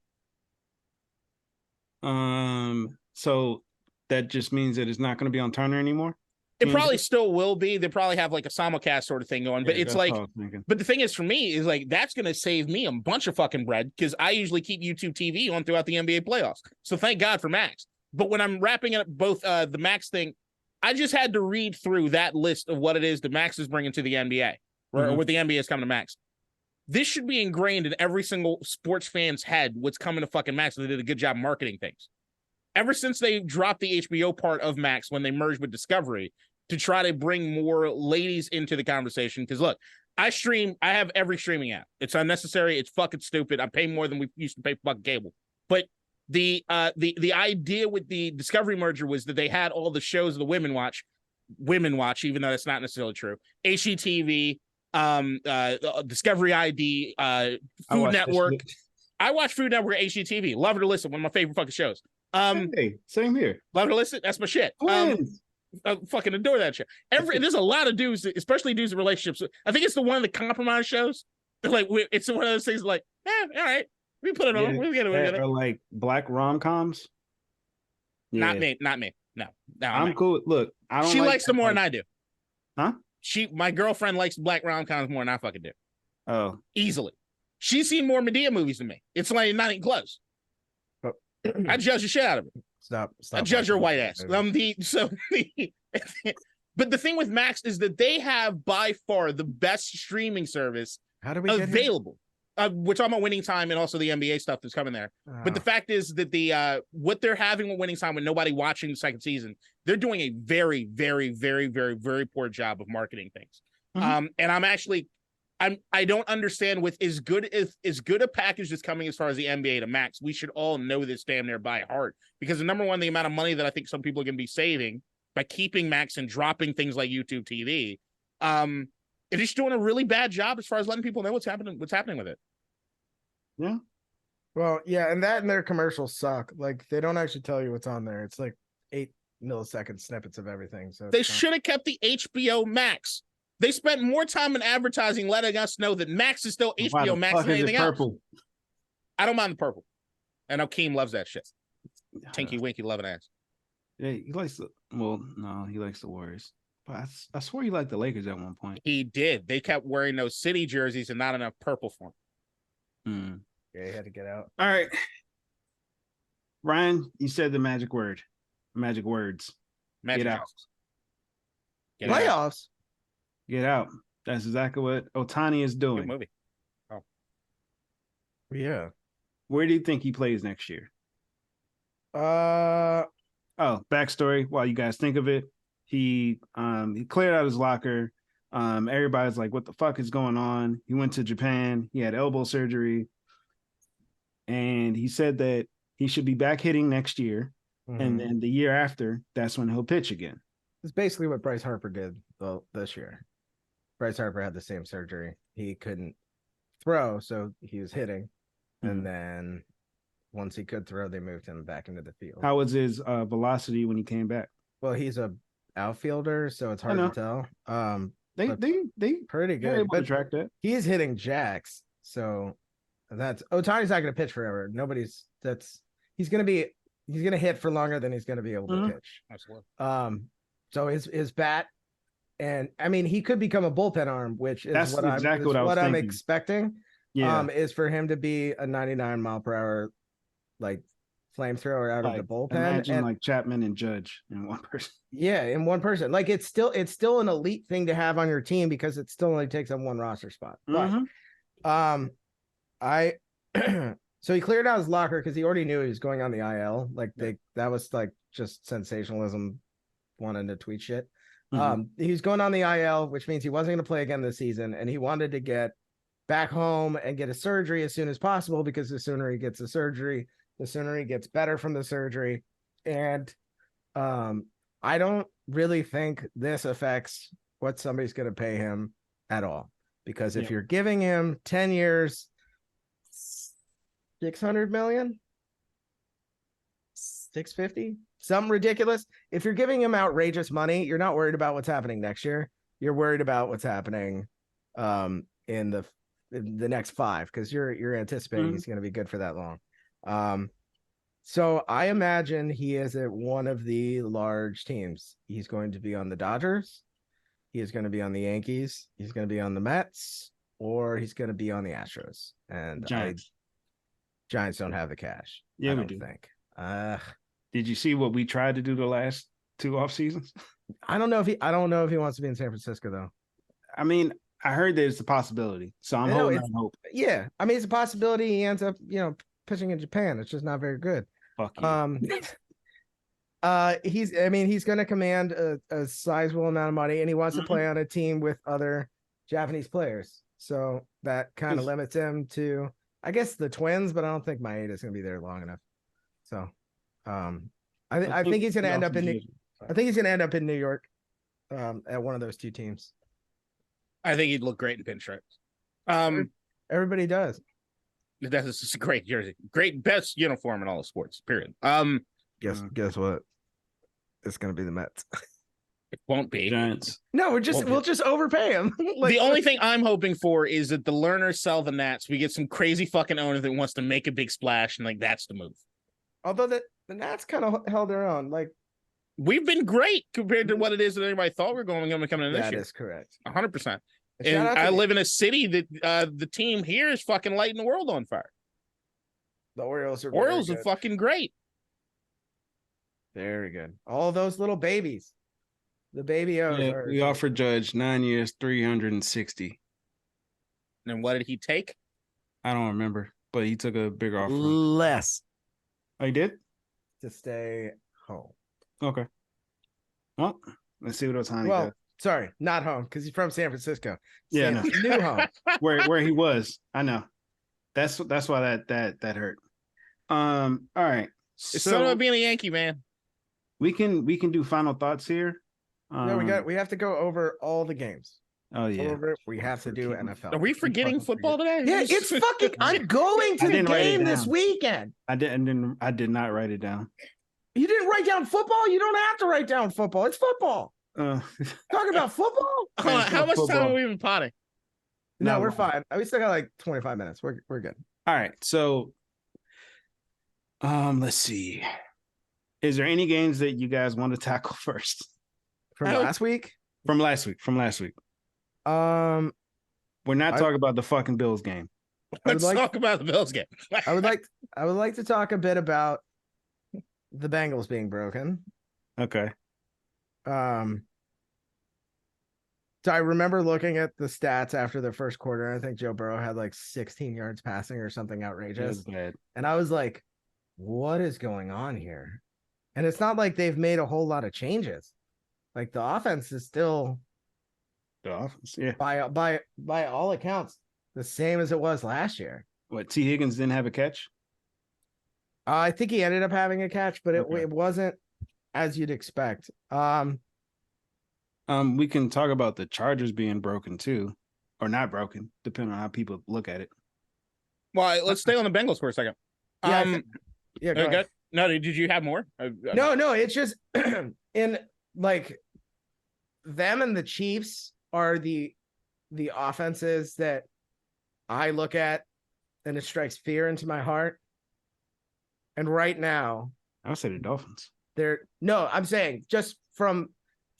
So that just means that it's not going to be on Turner anymore. It probably still will be. They probably have like a simulcast sort of thing going, but it's like, but the thing is for me is like, that's going to save me a bunch of fucking bread because I usually keep YouTube TV on throughout the NBA playoffs. So thank God for Max. But when I'm wrapping up both the Max thing, I just had to read through that list of what it is that Max is bringing to the NBA or what the NBA is coming to Max. This should be ingrained in every single sports fan's head. What's coming to fucking Max? They did a good job marketing things. Ever since they dropped the HBO part of Max when they merged with Discovery to try to bring more ladies into the conversation. Because look, I have every streaming app. It's unnecessary. It's fucking stupid. I pay more than we used to pay for fucking cable. But the idea with the Discovery merger was that they had all the shows the women watch, even though that's not necessarily true. HGTV, Discovery ID, Food Network. I watch Food Network at HGTV. Love it to listen. One of my favorite fucking shows. Hey, same here. Love it to listen. That's my shit. I fucking adore that shit. There's a lot of dudes, especially dudes in relationships. I think it's one of the compromise shows. Like it's one of those things. Like, all right, we put it on. We get it. Or like black rom-coms. Yeah. Not me. No, I'm cool. Look, I don't. She likes them more than I do. Huh? My girlfriend likes black rom-coms more than I fucking do. Oh, easily. She's seen more Medea movies than me. It's like not even close. I judge the shit out of her. Stop. I judge her white ass. But the thing with Max is that they have by far the best streaming service available. We're talking about Winning Time and also the NBA stuff that's coming there. But the fact is that what they're having with Winning Time with nobody watching the second season, they're doing a very, very, very, very, very poor job of marketing things. And I don't understand with as good a package that's coming as far as the NBA to Max. We should all know this damn near by heart because the number one, the amount of money that I think some people are going to be saving by keeping Max and dropping things like YouTube TV. It is doing a really bad job as far as letting people know what's happening with it. Yeah. Well, yeah, and their commercials suck. Like they don't actually tell you what's on there. It's like 8 millisecond snippets of everything. So they should have kept the HBO Max. They spent more time in advertising letting us know that Max is still HBO Max than anything else. I don't mind the purple. I know Keem loves that shit. Tinky Winky loving ass. Yeah, he likes he likes the Warriors. But I swear he liked the Lakers at one point. He did. They kept wearing those city jerseys and not enough purple for him. Yeah, he had to get out. All right. Ryan, you said the magic word. Magic words. Get out. Playoffs. Get out. That's exactly what Ohtani is doing. Good movie. Oh. Yeah. Where do you think he plays next year? Backstory while you guys think of it. He cleared out his locker. Everybody's like, what the fuck is going on? He went to Japan. He had elbow surgery. And he said that he should be back hitting next year. And then the year after, that's when he'll pitch again. It's basically what Bryce Harper did this year. Bryce Harper had the same surgery. He couldn't throw, so he was hitting. And then once he could throw, they moved him back into the field. How was his velocity when he came back? Well, he's a outfielder, so it's hard to tell. They pretty they're good. able to But track that. he's hitting jacks, so that's Otani's not going to pitch forever. He's going to hit for longer than he's going to be able to pitch. Absolutely. So his bat, and I mean, he could become a bullpen arm, which is That's what I'm expecting. Yeah. Is for him to be a 99 mile per hour like flamethrower out of the bullpen. Imagine like Chapman and Judge in one person. Yeah, in one person. Like it's still an elite thing to have on your team because it still only takes up one roster spot. But I so he cleared out his locker because he already knew he was going on the IL. Like that was like just sensationalism, wanting to tweet shit. He's going on the IL, which means he wasn't going to play again this season, and he wanted to get back home and get a surgery as soon as possible because the sooner he gets a surgery, the sooner he gets better from the surgery. And I don't really think this affects what somebody's going to pay him at all, because if you're giving him 10 years, 600 million, 650, something ridiculous. If you're giving him outrageous money, you're not worried about what's happening next year. You're worried about what's happening in the next 5, because you're anticipating he's going to be good for that long. So I imagine he is at one of the large teams. He's going to be on the Dodgers. He is going to be on the Yankees. He's going to be on the Mets, or he's going to be on the Astros. And Giants don't have the cash. Yeah, I we don't do. think. Did you see what we tried to do the last 2 off seasons? I don't know if he wants to be in San Francisco though. I mean, I heard there's a possibility, so I'm holding out hope. Yeah, I mean, it's a possibility he ends up, pitching in Japan. It's just not very good. Fuck you. He's going to command a sizable amount of money, and he wants to play on a team with other Japanese players. So that kind of limits him to, I guess, the Twins, but I don't think Maeda is going to be there long enough. So, I think he's going to end up in. I think he's going to end up in New York, at one of those 2 teams. I think he'd look great in pinstripes. Everybody does. That's just a great jersey, best uniform in all of sports. Period. Guess what? It's going to be the Mets. It won't be Giants. No, we'll just overpay him. The only thing I'm hoping for is that the learners sell the Nats. We get some crazy fucking owner that wants to make a big splash, and that's the move. Although the Nats kind of held their own. We've been great compared to what it is that anybody thought we were going to come in this year. That is correct. 100%. And I live in a city that the team here is fucking lighting the world on fire. The Orioles are fucking great. Very good. All those little babies. The baby O's. Yeah, we offered Judge 9 years, 360. And what did he take? I don't remember, but he took a bigger offer. Less. Oh, he did? To stay home. Okay. Well, let's see what Otani does. Sorry, not home, because he's from San Francisco. Yeah, no. New home. where he was. I know. That's why that hurt. All right. It's not about being a Yankee, man. We can do final thoughts here. No, we have to go over all the games. Oh yeah. We have to do NFL. Are we forgetting football today? Yeah, it's fucking. I'm going to the game this weekend. I did not write it down. You didn't write down football? You don't have to write down football. It's football. Talk about football? How much time are we even potting? No, we're fine. We still got like 25 minutes. We're good. All right. So let's see. Is there any games that you guys want to tackle first? From last week? From last week. We're not talking about the fucking Bills game. Let's talk about the Bills game. I would like to talk a bit about the Bengals being broken. Okay. So I remember looking at the stats after the first quarter. I think Joe Burrow had like 16 yards passing or something outrageous. And I was like, what is going on here? And it's not like they've made a whole lot of changes. Like the offense is still by all accounts the same as it was last year. What, T. Higgins didn't have a catch? I think he ended up having a catch, but it wasn't as you'd expect. We can talk about the Chargers being broken too, or not broken, depending on how people look at it. Well, let's stay on the Bengals for a second. Go ahead. No, did you have more? No, it's just in like them and the Chiefs are the offenses that I look at and it strikes fear into my heart. And right now, I would say the Dolphins. I'm saying just from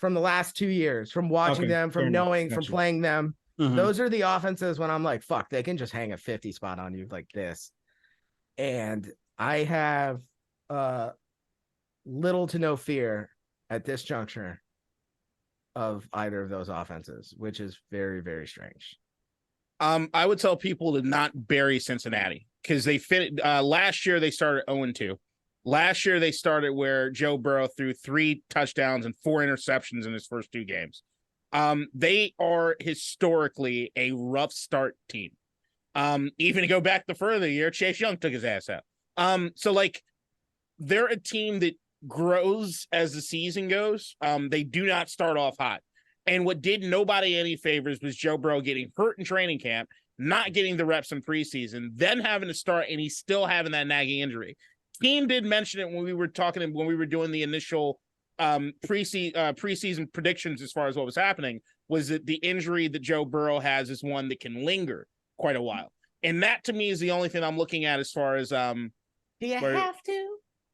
the last 2 years, from watching them, from knowing, from playing them, those are the offenses when I'm like, fuck, they can just hang a 50 spot on you like this. And I have little to no fear at this juncture of either of those offenses, which is very, very strange. I would tell people to not bury Cincinnati because they last year they started 0-2. Last year they started where Joe Burrow threw 3 touchdowns and 4 interceptions in his first 2 games. They are historically a rough start team. Even to go back the further year, Chase Young took his ass out. So like they're a team that grows as the season goes. They do not start off hot. And what did nobody any favors was Joe Burrow getting hurt in training camp, not getting the reps in preseason, then having to start, and he's still having that nagging injury. Team did mention it when we were doing the initial preseason predictions as far as what was happening, was that the injury that Joe Burrow has is one that can linger quite a while. And that to me is the only thing I'm looking at as far as do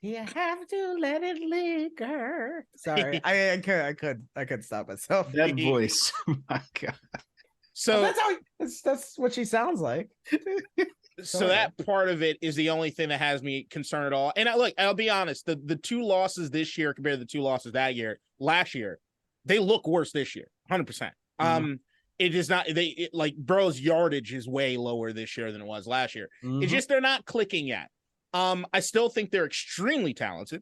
you have to let it linger? Sorry, I couldn't stop myself. That voice, my God. So that's what she sounds like. So that part of it is the only thing that has me concerned at all. And I'll be honest, the 2 losses this year compared to the 2 losses last year, they look worse this year, 100%. It is not like Burrow's yardage is way lower this year than it was last year. It's just they're not clicking yet. I still think they're extremely talented.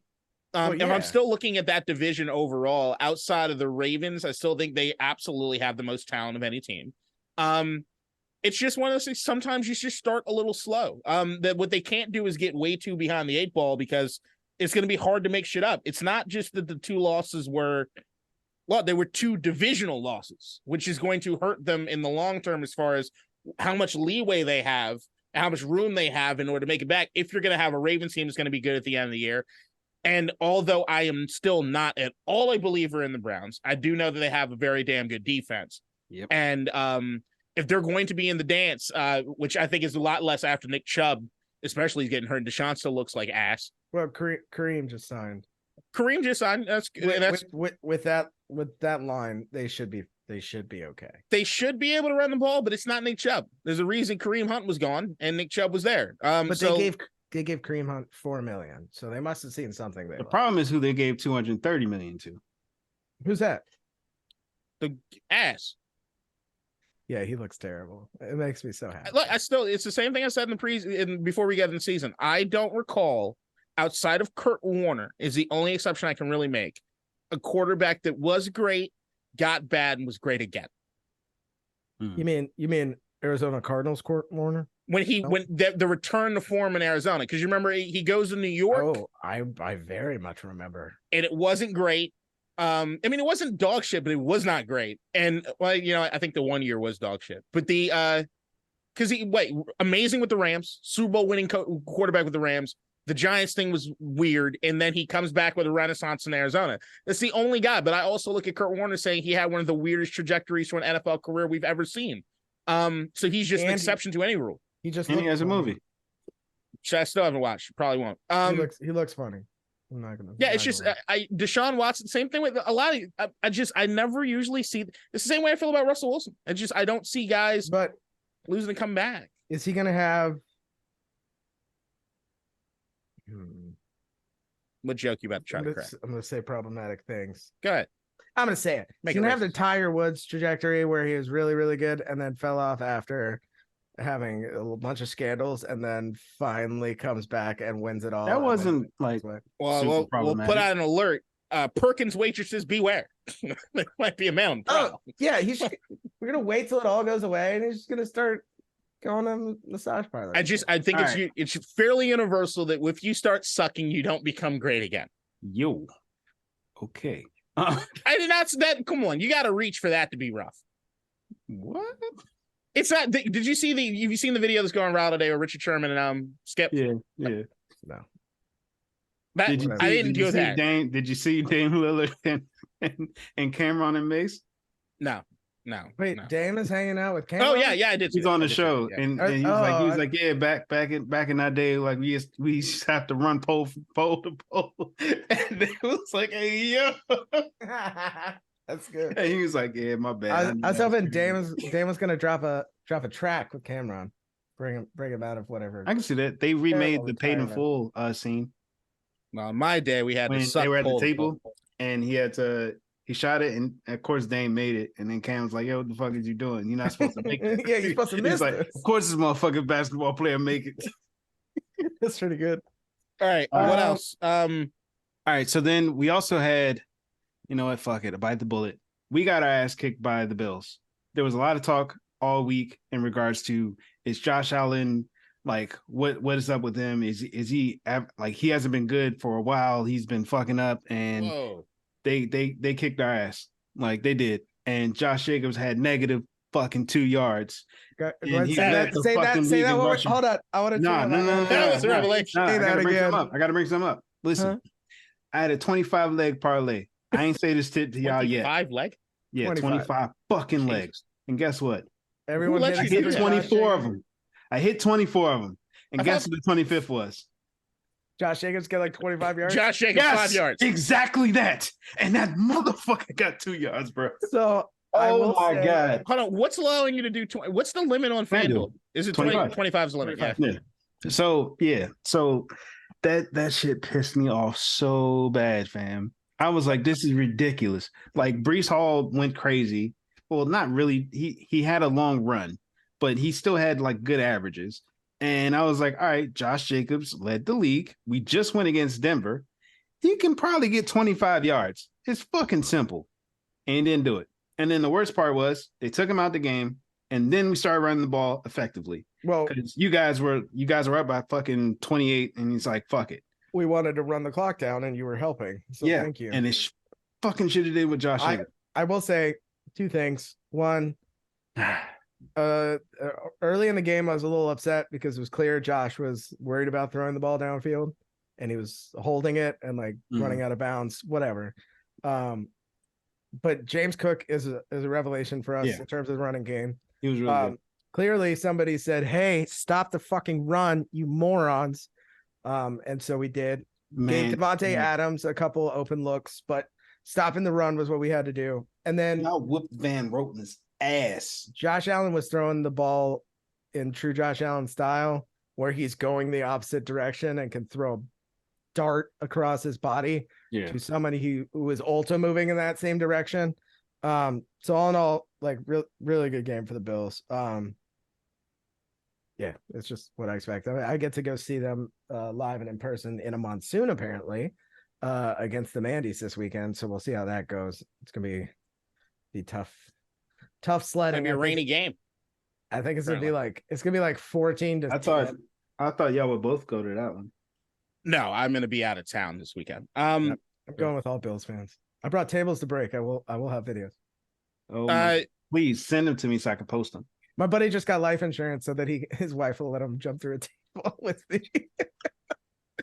If I'm still looking at that division overall, outside of the Ravens, I still think they absolutely have the most talent of any team. It's just one of those things. Sometimes you just start a little slow. That what they can't do is get way too behind the 8 ball because it's going to be hard to make shit up. It's not just that the 2 losses they were 2 divisional losses, which is going to hurt them in the long term as far as how much leeway they have, how much room they have in order to make it back. If you're going to have a Ravens team that's going to be good at the end of the year. And although I am still not at all a believer in the Browns, I do know that they have a very damn good defense. Yep. And if they're going to be in the dance, which I think is a lot less after Nick Chubb, especially he's getting hurt, and Deshaun still looks like ass. Well, Kareem just signed. That's with that line, they should be okay. They should be able to run the ball, but it's not Nick Chubb. There's a reason Kareem Hunt was gone and Nick Chubb was there. But they gave Kareem Hunt $4 million, so they must have seen something there. The problem is who they gave $230 million to. Who's that? The ass. Yeah, he looks terrible. It makes me so happy. Look, it's the same thing I said before we get in the season. I don't recall, outside of Kurt Warner, is the only exception I can really make, a quarterback that was great, got bad, and was great again. You mean Arizona Cardinals Kurt Warner? When the return to form in Arizona, because you remember he goes to New York. Oh, I very much remember. And it wasn't great. It wasn't dog shit, but it was not great. And I think the 1 year was dog shit. But amazing with the Rams, Super Bowl winning quarterback with the Rams. The Giants thing was weird, and then he comes back with a renaissance in Arizona. That's the only guy. But I also look at Kurt Warner saying he had one of the weirdest trajectories for an NFL career we've ever seen. So he's just an exception to any rule. He has a movie, which I still haven't watched. Probably won't. He looks funny. I'm not gonna. Yeah, it's just Deshaun Watson. Same thing with a lot of. I never usually see. It's the same way I feel about Russell Wilson. I don't see guys losing and come back. Is he gonna have? What joke you about to try to crack? I'm gonna say problematic things. Go ahead. I'm gonna say it. He's gonna have the Tiger Woods trajectory where he was really, really good and then fell off after having a bunch of scandals, and then finally comes back and wins it all. That wasn't like we'll put out an alert. Perkins waitresses beware. There might be a man. Oh yeah, we're gonna wait till it all goes away, and he's just gonna start going to massage parlor. I think it's fairly universal that if you start sucking, you don't become great again. Yo, okay. I did not. That come on, you got to reach for that to be rough. What? It's not. Did you see have you seen the video that's going around today with Richard Sherman and Skip? Yeah. No. I didn't do that. Did you see Dame Lillard and Cameron and Mace? No. No. Wait, no. Dame is hanging out with Cameron? Oh yeah, I did. He's on the show, Yeah. and he was like, yeah, back in that day, like we used to have to run pole to pole, and it was like, hey yo, that's good. and he was like, yeah, my bad. I was hoping Dame was gonna drop a track with Cameron, bring him out of whatever. I can see that they remade the paid in retirement. full scene Well, in my day, we had when to suck they were at the pole to table, pole. and he shot it, and of course Dame made it, and then Cam was like, "Yo, what the fuck is you doing? You're not supposed to make it." Yeah, you're supposed to miss He's like, this. "Of course, this motherfucking basketball player make it." That's pretty good. All right, what else? All right, so then we also had, you know what? Fuck it, I bite the bullet. We got our ass kicked by the Bills. There was a lot of talk all week in regards to, is Josh Allen, like, what is up with him? Is he like, he hasn't been good for a while? He's been fucking up, and Whoa. they kicked our ass, like they did. And Josh Jacobs had negative fucking 2 yards. Go And ahead, he say led that. the Say that. fucking Say league that. in One more, rushing. hold on. I want to. No. That was a revelation. Say that again. I gotta bring some up. Listen, Huh? I had a 25 leg parlay. I ain't say this to y'all yet. 5 leg? Yeah, 25. 25 fucking Jesus. legs. And guess what? Everyone let I you hit do hit that? 24 of them. I hit 24 of them. And I guess thought- what the 25th was? Josh Jacobs get like 25 yards. Josh Jacobs, 5 yards. Exactly that. And that motherfucker got 2 yards, bro. So I Oh will my say, God. Hold on. What's allowing you to do 20? What's the limit on FanDuel? Is it 25. 25 is the limit? 25. Yeah. Yeah. So that shit pissed me off so bad, fam. I was like, this is ridiculous. Like Brees Hall went crazy. Well, not really. He had a long run, but he still had like good averages. And I was like, all right, Josh Jacobs led the league. We just went against Denver. He can probably get 25 yards. It's fucking simple. And he didn't do it. And then the worst part was they took him out the game, and then we started running the ball effectively. well, Because you guys were up by fucking 28, and he's like, fuck it. we wanted to run the clock down, and you were helping. So Yeah. thank you. And it fucking should have did with Josh Jacobs. I will say 2 things. One, early in the game, I was a little upset because it was clear Josh was worried about throwing the ball downfield, and he was holding it and like running out of bounds, whatever. But James Cook is a revelation for us in terms of the running game. He was really good. Clearly, somebody said, "Hey, stop the fucking run, you morons!" And so we did. Gave Devontae Adams a couple open looks, but stopping the run was what we had to do. And then y'all whooped Van Roten's ass. Josh Allen was throwing the ball in true Josh Allen style, where he's going the opposite direction and can throw a dart across his body to somebody who is also moving in that same direction. So all in all, like really good game for the Bills. Yeah, it's just what I expect. I mean, I get to go see them live and in person in a monsoon, apparently, against the Mandy's this weekend. So we'll see how that goes. It's gonna be tough sledding. Maybe a rainy game. I think it's gonna be like 14 to. I thought y'all would both go to that one. No, I'm gonna be out of town this weekend. I'm going with all Bills fans. I brought tables to break. I will have videos. Oh, please send them to me so I can post them. My buddy just got life insurance so that his wife will let him jump through a table with me.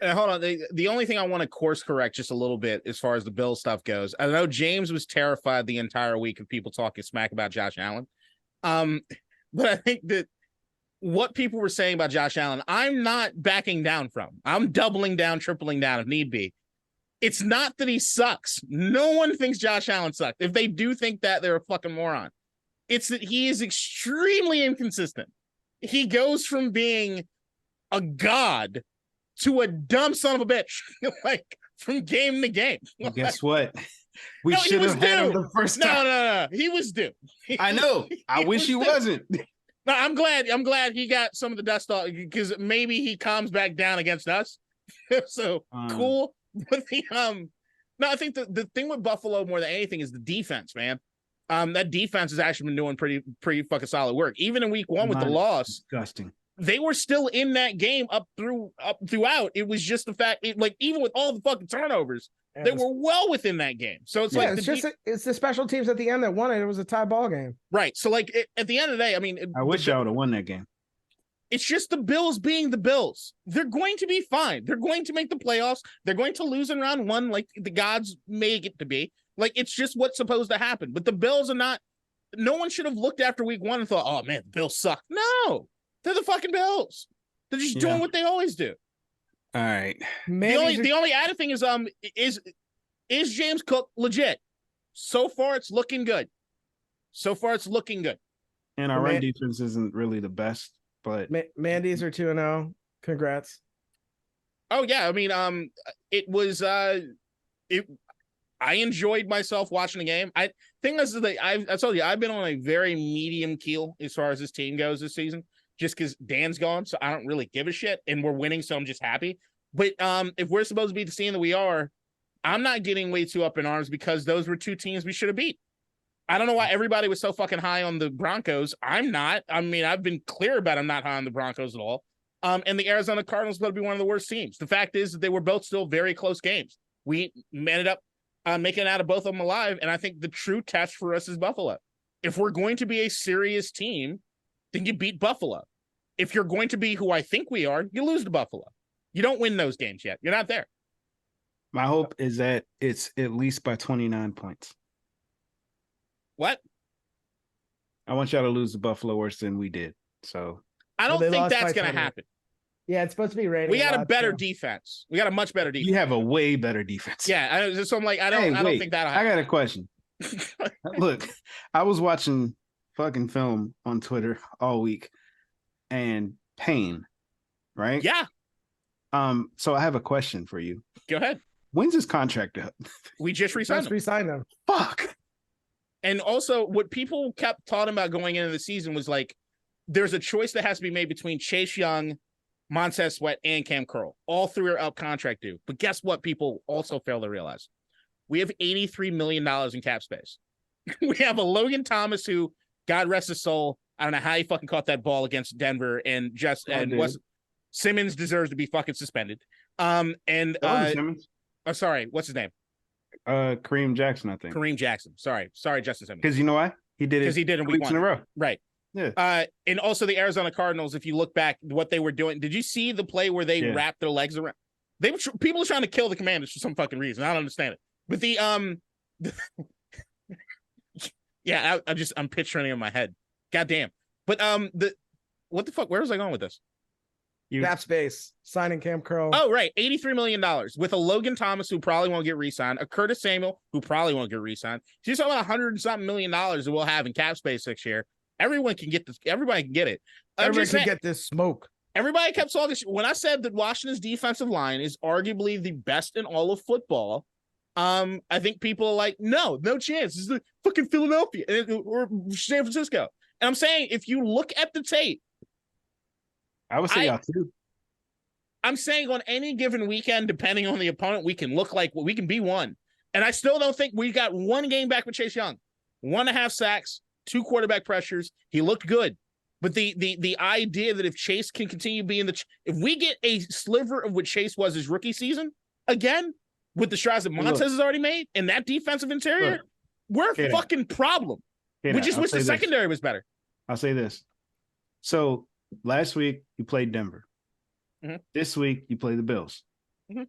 Hold on. The only thing I want to course correct just a little bit as far as the Bill stuff goes. I know James was terrified the entire week of people talking smack about Josh Allen. But I think that what people were saying about Josh Allen, I'm not backing down from. I'm doubling down, tripling down if need be. It's not that he sucks. No one thinks Josh Allen sucks. If they do think that, they're a fucking moron. It's that he is extremely inconsistent. He goes from being a god to a dumb son of a bitch, like from game to game. Well, guess what? We should have had him the first time. No. He was due. I know. I wish he wasn't. No, I'm glad he got some of the dust off because maybe he calms back down against us. So cool. But no, I think the thing with Buffalo more than anything is the defense, man. That defense has actually been doing pretty fucking solid work. Even in week 1 with the loss, disgusting. They were still in that game up throughout. It was just the fact, like even with all the fucking turnovers, they were well within that game. So it's like it's the special teams at the end that won it. It was a tie ball game, right? So like at the end of the day, I mean, I wish y'all would have won that game. It's just the Bills being the Bills. They're going to be fine. They're going to make the playoffs. They're going to lose in round 1, like the gods make it to be. Like, it's just what's supposed to happen. But the Bills are not no one should have looked after week 1 and thought, oh man, the Bills suck. No, they're the fucking Bills. They're just doing what they always do. All right. The only added thing is James Cook legit? So far, it's looking good. And our run defense isn't really the best, but Mandy's are 2-0. Congrats. Oh yeah, I mean, it was I enjoyed myself watching the game. I told you I've been on a very medium keel as far as this team goes this season, just because Dan's gone, so I don't really give a shit, and we're winning, so I'm just happy. But if we're supposed to be the team that we are, I'm not getting way too up in arms because those were 2 teams we should have beat. I don't know why everybody was so fucking high on the Broncos. I'm not. I mean, I've been clear about I'm not high on the Broncos at all. And the Arizona Cardinals will be one of the worst teams. The fact is that they were both still very close games. We ended up making it out of both of them alive, and I think the true test for us is Buffalo. If we're going to be a serious team, then you beat Buffalo. If you're going to be who I think we are, you lose to Buffalo. You don't win those games yet. You're not there. My hope is that it's at least by 29 points. What? I want y'all to lose to Buffalo worse than we did. So I don't think that's going to happen. Yeah, it's supposed to be rated. We got a better defense. We got a much better defense. You have a way better defense. Yeah, so I'm like, I don't think that'll happen. I got a question. Look, I was watching fucking film on Twitter all week, and Payne, right? Yeah. So I have a question for you. Go ahead. When's his contract up? We just re-signed him. Fuck. And also, what people kept talking about going into the season was like, there's a choice that has to be made between Chase Young, Montez Sweat, and Cam Curl. All 3 are up contract due. But guess what people also fail to realize? We have $83 million in cap space. We have a Logan Thomas who, God rest his soul, I don't know how he fucking caught that ball against Denver, and Simmons deserves to be fucking suspended. Simmons. Oh, sorry, what's his name? Kareem Jackson, I think. Kareem Jackson. Sorry, Justin Simmons. Because you know why? He did it in week 1 in a row. Right. Yeah. And also the Arizona Cardinals, if you look back what they were doing, did you see the play where they wrapped their legs around? People were trying to kill the Commanders for some fucking reason. I don't understand it. But I'm picturing it in my head. Goddamn. But what the fuck? Where was I going with this? Cap space, signing Cam Curl. Oh, right. $83 million with a Logan Thomas who probably won't get re-signed, a Curtis Samuel who probably won't get re-signed. So you're talking about $100-something million that we'll have in cap space next year. Everyone can get this. Everybody can get it. Everybody can get this smoke. Everybody kept talking. When I said that Washington's defensive line is arguably the best in all of football, I think people are like, no chance. This is the fucking Philadelphia or San Francisco. And I'm saying, if you look at the tape, I would say y'all too. I'm saying on any given weekend, depending on the opponent, we can look like we can be one. And I still don't think we got one game back with Chase Young. 1.5 sacks, 2 quarterback pressures. He looked good. But the idea that if Chase can continue being if we get a sliver of what Chase was his rookie season, again, with the strides that Montez has already made and that defensive interior, we're a fucking problem. We just wish the secondary was better. I'll say this. So last week you played Denver. Mm-hmm. This week you play the Bills. Mm-hmm.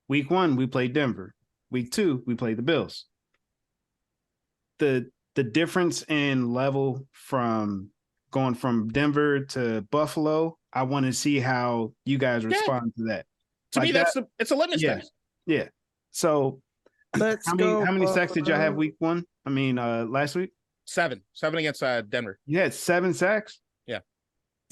Week 1 we played Denver. Week 2 we played the Bills. The difference in level from going from Denver to Buffalo, I want to see how you guys respond to that. To me, it's a litmus test. Yeah. So how many sacks did y'all have week 1? I mean, last week? 7 against Denver. You had 7 sacks? Yeah.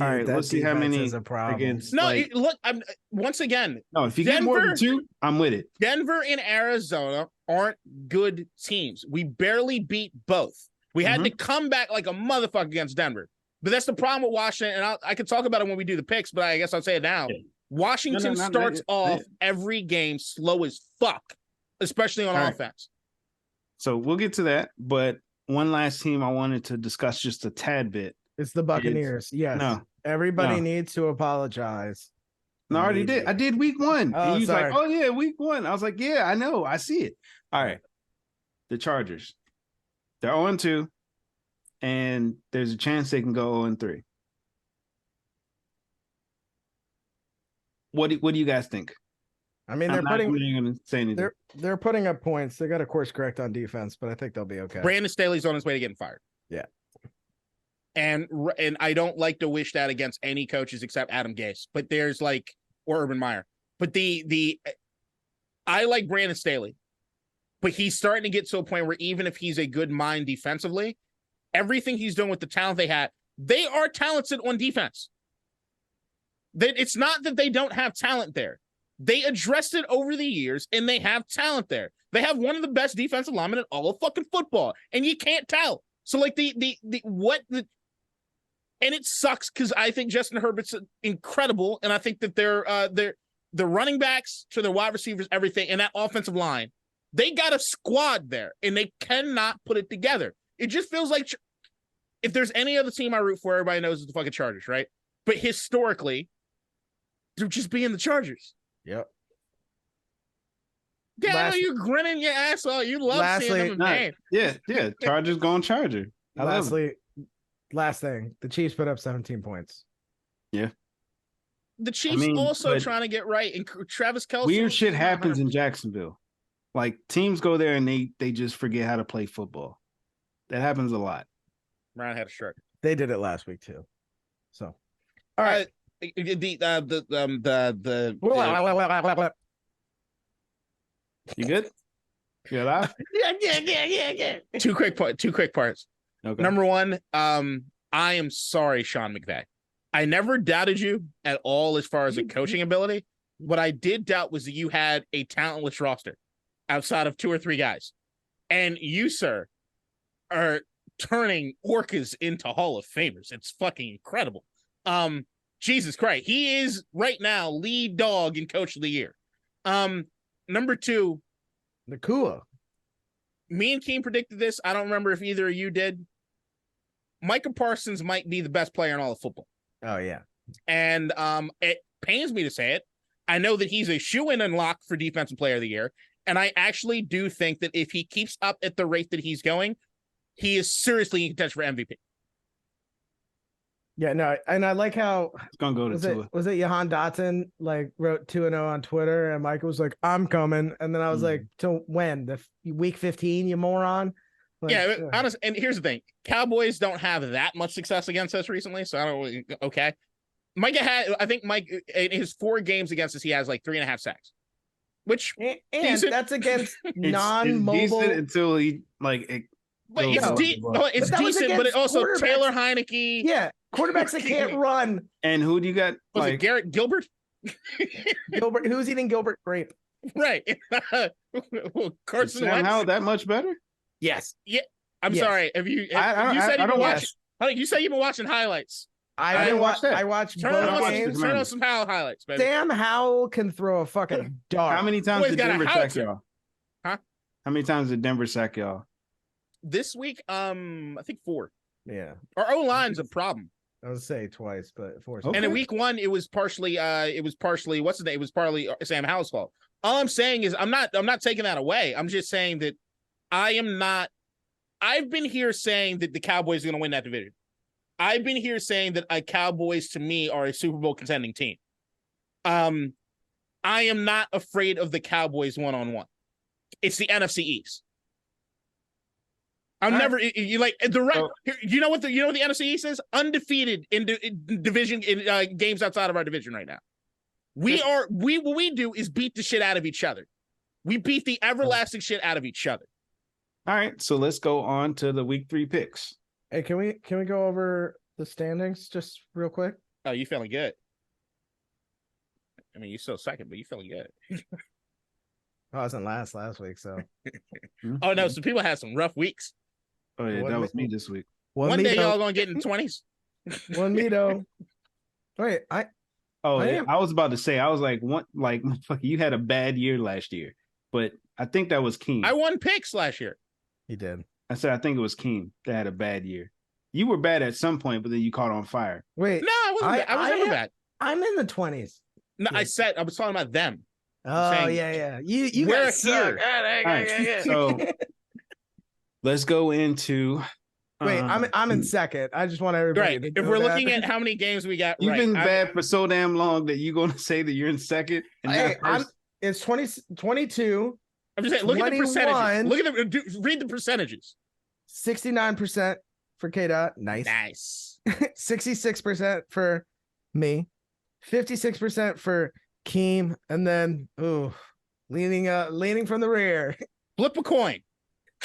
All right, let's see how many is a problem. against. Look, I'm once again. No, if you get more than 2, I'm with it. Denver and Arizona aren't good teams. We barely beat both. We had to come back like a motherfucker against Denver. But that's the problem with Washington, and I could talk about it when we do the picks, but I guess I'll say it now. Yeah. Washington starts off every game slow as fuck, especially on offense. So we'll get to that, but one last team I wanted to discuss just a tad bit. It's the Buccaneers. Yes. No. Everybody needs to apologize. No, I already did. I did week 1. Oh, and he was sorry. like, oh, yeah, week 1. I was like, yeah, I know. I see it. All right. The Chargers. They're 0-2, and there's a chance they can go 0-3. What do you guys think? I mean, they're putting up points. They got a course correct on defense, but I think they'll be okay. Brandon Staley's on his way to getting fired. Yeah. And I don't like to wish that against any coaches except Adam Gase, but there's like, or Urban Meyer. But I like Brandon Staley, but he's starting to get to a point where even if he's a good mind defensively, everything he's doing with the talent they are talented on defense. It's not that they don't have talent there. They addressed it over the years, and they have talent there. They have one of the best defensive linemen in all of fucking football, and you can't tell. So, like, and it sucks because I think Justin Herbert's incredible, and I think that the running backs to their wide receivers, everything, and that offensive line, they got a squad there, and they cannot put it together. It just feels like if there's any other team I root for, everybody knows it's the fucking Chargers, right? But historically, they're just being the Chargers. Yep. Yeah, you're grinning your ass off. You love seeing them, man. Yeah. Chargers going Charger. Last thing, the Chiefs put up 17 points. Yeah. The Chiefs also trying to get right, and Travis Kelce. Weird shit happens in Jacksonville. Like, teams go there and they just forget how to play football. That happens a lot. Ryan had a shirt. They did it last week too. So, all right. You good? You alive? Yeah. Two quick parts. Okay. Number one, I am sorry, Sean McVay. I never doubted you at all as far as a coaching ability. What I did doubt was that you had a talentless roster outside of 2 or 3 guys. And you, sir, are turning orcas into Hall of Famers. It's fucking incredible. Jesus Christ. He is right now lead dog in Coach of the Year. Number 2, Nakua. Me and Keem predicted this. I don't remember if either of you did. Micah Parsons might be the best player in all of football. Oh, yeah. And it pains me to say it. I know that he's a shoe-in and lock for Defensive Player of the Year. And I actually do think that if he keeps up at the rate that he's going, he is seriously in contention for MVP. Yeah, no, and I like how it's gonna go to Tua. Was it Jahan Dotson wrote 2-0 on Twitter, and Michael was like, "I'm coming," and then I was like, "Till when? Week 15, you moron." Honestly, and here's the thing: Cowboys don't have that much success against us recently, so I don't. Okay, Micah had, I think Mike in his 4 games against us, he has like 3.5 sacks, which and that's against non-mobile. It's decent until he But it's decent, but it also Taylor Heineke. Yeah, quarterbacks that can't run. And who do you got? Was it Garrett Gilbert? Gilbert, who's eating Gilbert grape? Right. Carson Wentz. How that much better? Yes. Yeah. I'm sorry. Have you? I don't watch. You said you've been watching highlights. I didn't watch that. I watched both games. Turn on some highlights, baby. Sam Howell can throw a fucking dart. How many times did Denver sack y'all? Huh? How many times did Denver sack y'all? This week, I think 4. Yeah. Our O-line's a problem. I would say twice, but 4. Okay. And in week 1, it was partially what's the name? It was partly Sam Howell's fault. All I'm saying is I'm not taking that away. I'm just saying that I've been here saying that the Cowboys are going to win that division. I've been here saying that Cowboys to me are a Super Bowl contending team. I am not afraid of the Cowboys one-on-one. It's the NFC East. I'm never you like the right. You know what the NFC East is? Undefeated in division in games outside of our division right now. What we do is beat the shit out of each other. We beat the everlasting shit out of each other. All right, so let's go on to the week 3 picks. Hey, can we go over the standings just real quick? Oh, you feeling good? I mean, you're still second, but you feeling good. I wasn't last week, so. Oh no, so people had some rough weeks. Oh yeah, that was me this week. One day y'all gonna get in 20s. One Mito. Wait, I was about to say, I was like, you had a bad year last year, but I think that was Keem. I won picks last year. He did. I said I think it was Keem that had a bad year. You were bad at some point, but then you caught on fire. Wait, no, I wasn't. I was never bad. I'm in the 20s. No, yeah. I was talking about them. Oh yeah. You guys suck. Right. So let's go into. Wait, I'm in second. I just want everybody. Right. If we're looking at how many games we got, you've been bad for so damn long that you're going to say that you're in second. And it's 22. I'm just saying. Look at the percentages. Read the percentages. 69%. for KDot. Nice. 66% for me. 56% for Keem. And then, leaning from the rear. Flip a coin.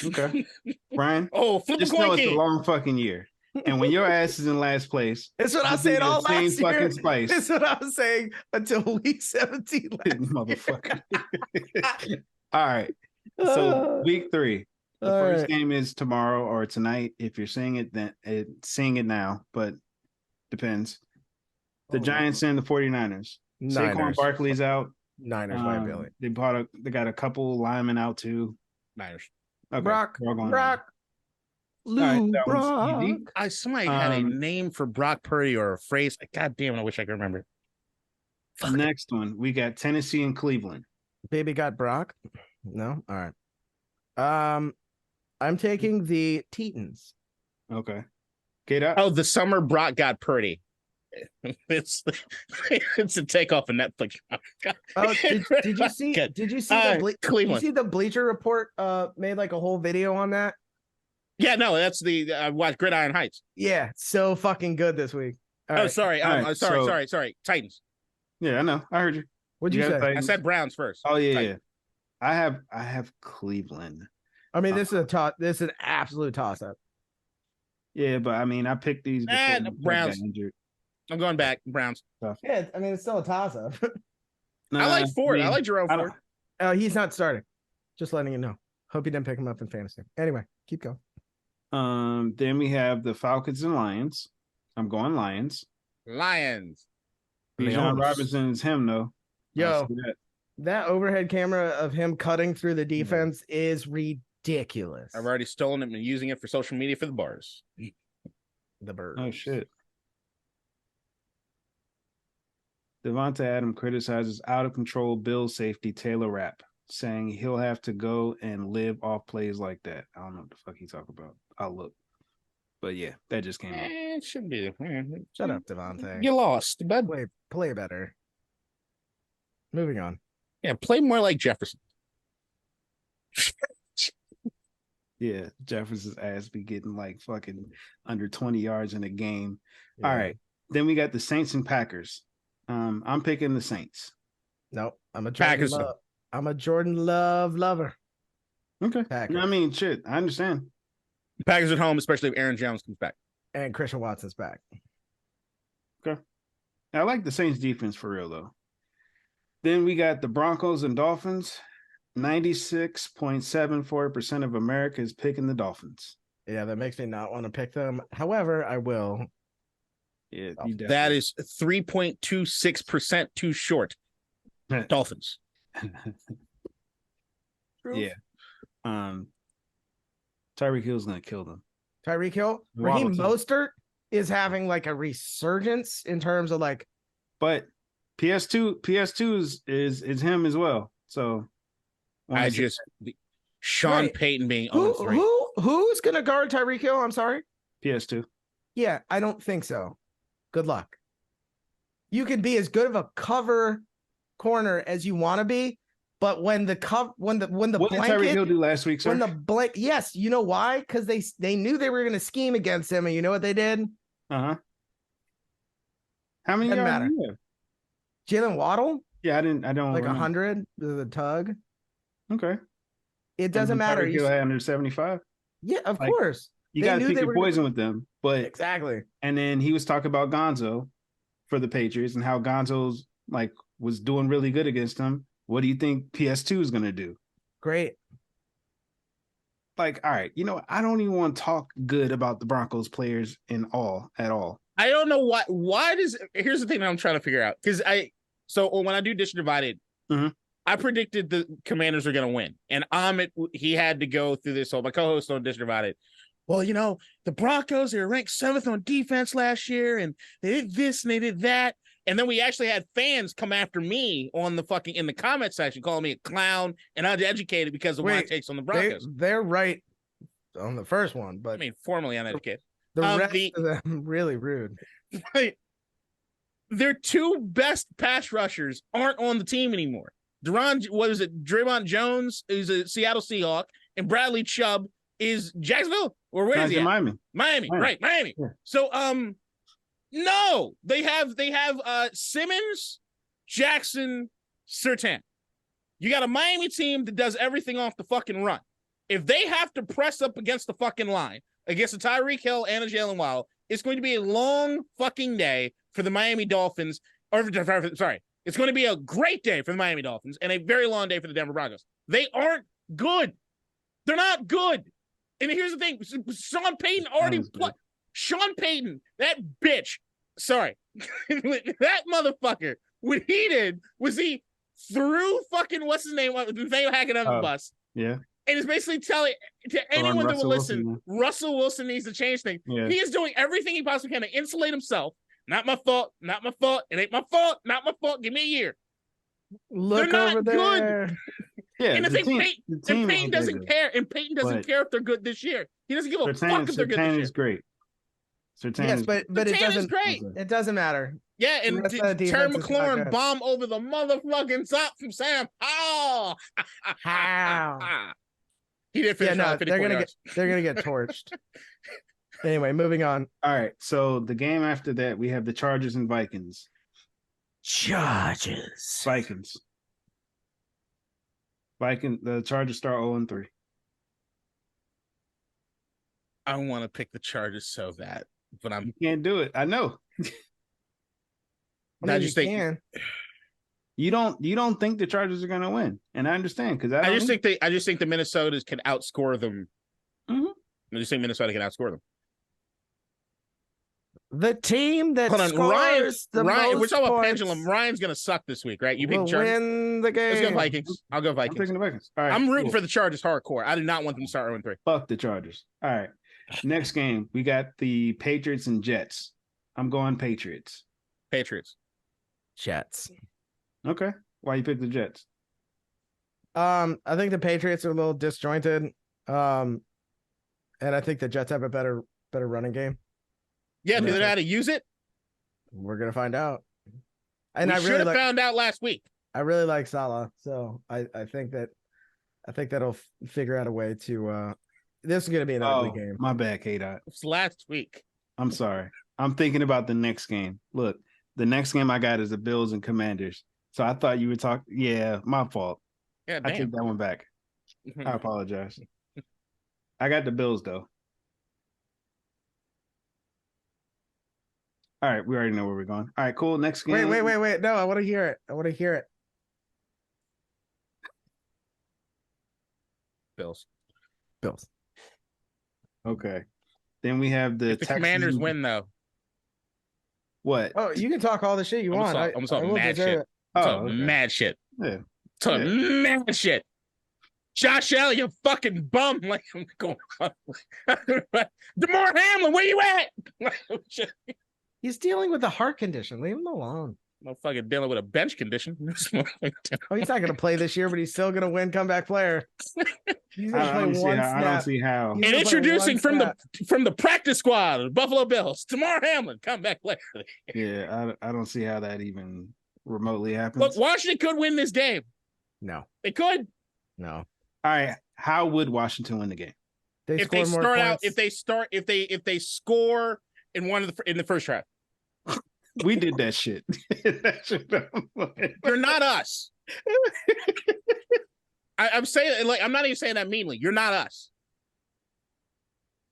Okay. Brian. Flip just a coin. Know it's a long fucking year. And when your ass is in last place, that's what I was saying all last year. Fucking spice. That's what I was saying until week 17. Motherfucker. All right. So week 3. The first game is tomorrow or tonight. If you're seeing it, then seeing it now, but depends. The Giants and the 49ers. Saquon Barkley's out. Niners by Billy. They got a couple linemen out too. Niners. Okay. Brock. Somebody had a name for Brock Purdy or a phrase. God damn it, I wish I could remember. Next one, we got Tennessee and Cleveland. Baby got Brock? No? All right. I'm taking the Titans. Okay. KDot? Oh, the summer Brock got Purdy. It's a takeoff of Netflix. Oh, did you see? Did you see the Cleveland? Did you see the Bleacher Report made like a whole video on that? Yeah, no, that's the I watched Gridiron Heights. Yeah, so fucking good this week. Sorry, sorry. Titans. Yeah, I know. I heard you. What'd you say? Titans? I said Browns first. Oh yeah. I have Cleveland. I mean, this is an absolute toss up. Yeah, but I mean, I picked these before Browns. I'm going back. Browns. Yeah, I mean, it's still a toss up. I like Ford. I like Jerome Ford. Oh, he's not starting. Just letting you know. Hope you didn't pick him up in fantasy. Anyway, keep going. Then we have the Falcons and Lions. I'm going Lions. Bijan Robinson is him though. Yo, that overhead camera of him cutting through the defense is ridiculous. I've already stolen it and using it for social media for the bars. The birds. Oh shit. Devonta Adams criticizes out of control Bills safety Taylor Rapp, saying he'll have to go and live off plays like that. I don't know what the fuck he talking about. I'll look. But yeah, that just came out. It should be. Shut up, Devonta. You lost, bud. Play better. Moving on. Yeah, play more like Jefferson. Yeah, Jefferson's ass be getting like fucking under 20 yards in a game. Yeah. All right. Then we got the Saints and Packers. I'm picking the Saints. Nope. I'm a Jordan Love lover. Okay. I mean, shit, I understand. Packers at home, especially if Aaron Jones comes back. And Christian Watson's back. Okay. I like the Saints defense for real, though. Then we got the Broncos and Dolphins. 96.74% of America is picking the Dolphins. Yeah, that makes me not want to pick them. However, I will. Yeah, that is 3.26% too short. Dolphins. Yeah. Tyreek Hill's gonna kill them. Tyreek Hill, Raheem Mostert is having like a resurgence in terms of like. But PS2 is him as well. So Sean Payton being 0-3. Who's gonna guard Tyreek Hill? I'm sorry. PS2. Yeah, I don't think so. Good luck. You could be as good of a cover corner as you want to be, but when the what blanket, did Tyreek Hill do last week, sir? When the blank, yes, you know why? Because they knew they were going to scheme against him, and you know what they did? How many Doesn't yards? matter. Jalen Waddle? Yeah, I don't like remember. 100. The tug. Okay. It doesn't matter. Tyreek Hill had under 75. Yeah, of course. You got to pick your poison with them, but exactly. And then he was talking about Gonzo for the Patriots and how Gonzo's like was doing really good against him. What do you think PS2 is going to do? Great. Like, all right, I don't even want to talk good about the Broncos players at all. I don't know why here's the thing that I'm trying to figure out. Because when I do Dish Divided, I predicted the Commanders are going to win. And he had to go through this whole, my co-host on Dish Divided. Well, the Broncos, they were ranked 7th on defense last year, and they did this and they did that. And then we actually had fans come after me in the comment section, calling me a clown and uneducated because of my takes on the Broncos. They're right on the first one, but I mean, formally uneducated. The rest of them really rude. Right. Their two best pass rushers aren't on the team anymore. Draymond Jones, who's a Seattle Seahawk, and Bradley Chubb, is Jacksonville, or where is he? Miami. Miami, right? Miami. Yeah. So, no, they have Simmons, Jackson, Surtain. You got a Miami team that does everything off the fucking run. If they have to press up against the fucking line, against a Tyreek Hill and a Jalen Waddle, it's going to be a long fucking day for the Miami Dolphins. Sorry, it's going to be a great day for the Miami Dolphins and a very long day for the Denver Broncos. They aren't good. They're not good. And here's the thing: Sean Payton already played. Sean Payton, that bitch. Sorry, that motherfucker. What he did was he threw fucking what's his name? Nathaniel Hackett on the bus. Yeah. And it's basically telling to anyone that will listen, Russell Wilson needs to change things. Yeah. He is doing everything he possibly can to insulate himself. Not my fault. Not my fault. It ain't my fault. Not my fault. Give me a year. Look they're over not there. Good. Yeah, and Payton doesn't care. And Payton doesn't care if they're good this year. He doesn't give a fuck if they're good this year. Is great. Yes, but it doesn't. Great. It doesn't matter. Yeah, and Terry McLaurin bomb over the motherfucking top from Sam. Oh, how? He did finish. Yeah, no, they're gonna get torched. Anyway, moving on. All right, so the game after that, we have the Chargers and Vikings. Vikings. The Chargers start 0-3. I want to pick the Chargers so bad, but You can't do it. I know. I just think you don't think the Chargers are going to win, and I understand because I just think the Minnesotas can outscore them. Mm-hmm. I just think Minnesota can outscore them. The team that scores the Ryan, most we're talking about points pendulum. Ryan's going to suck this week, right? You pick will Chargers. win the game. Let's go Vikings. I'll go Vikings. I'm picking the Vikings. All right, I'm rooting for the Chargers hardcore. I do not want them to start 0-3. Fuck the Chargers. All right. Next game, we got the Patriots and Jets. I'm going Patriots. Jets. Okay. Why you pick the Jets? I think the Patriots are a little disjointed. And I think the Jets have a better running game. Yeah, do they know how to use it? We're gonna find out. And I should have found out last week. I really like Salah, so I think that'll figure out a way to. This is gonna be an ugly game. My bad, KDot. It's last week. I'm sorry. I'm thinking about the next game. Look, the next game I got is the Bills and Commanders. So I thought you would talk. Yeah, my fault. Yeah, I take that one back. I apologize. I got the Bills though. All right, we already know where we're going. All right, cool. Next game. Wait. No, I want to hear it. Bills. Okay. Then we have the Commanders win though. What? Oh, you can talk all the shit you want. I'm talking mad shit. Mad shit. Yeah. Mad shit. Josh Allen, you fucking bum. Like I'm going. DeMar Hamlin, where you at? He's dealing with a heart condition. Leave him alone. Motherfucker dealing with a bench condition. He's not going to play this year, but he's still going to win comeback player. He's going to play one snap. I don't see how. And introducing from the practice squad of the Buffalo Bills, DeMar Hamlin, comeback player. Yeah, I don't see how that even remotely happens. Look, Washington could win this game. No. They could. No. All right. How would Washington win the game? If they score in the first drive. We did that shit. You're not us. I'm saying, like, I'm not even saying that meanly. You're not us.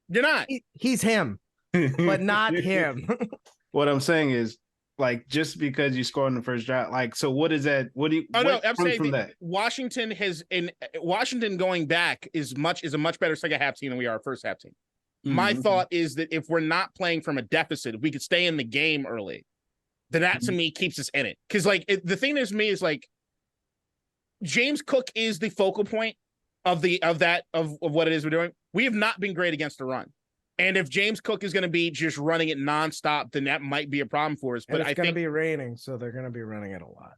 You're not. He's him, but not him. What I'm saying is, like, just because you score in the first drive, like, so what is that? What do you? Oh no, I'm saying that Washington going back is a much better second half team than we are a first half team. My thought is that if we're not playing from a deficit, if we could stay in the game early, then that to me keeps us in it. Because like the thing is, me is like James Cook is the focal point of what it is we're doing. We have not been great against the run, and if James Cook is going to be just running it nonstop, then that might be a problem for us. But it's going to be raining, so they're going to be running it a lot.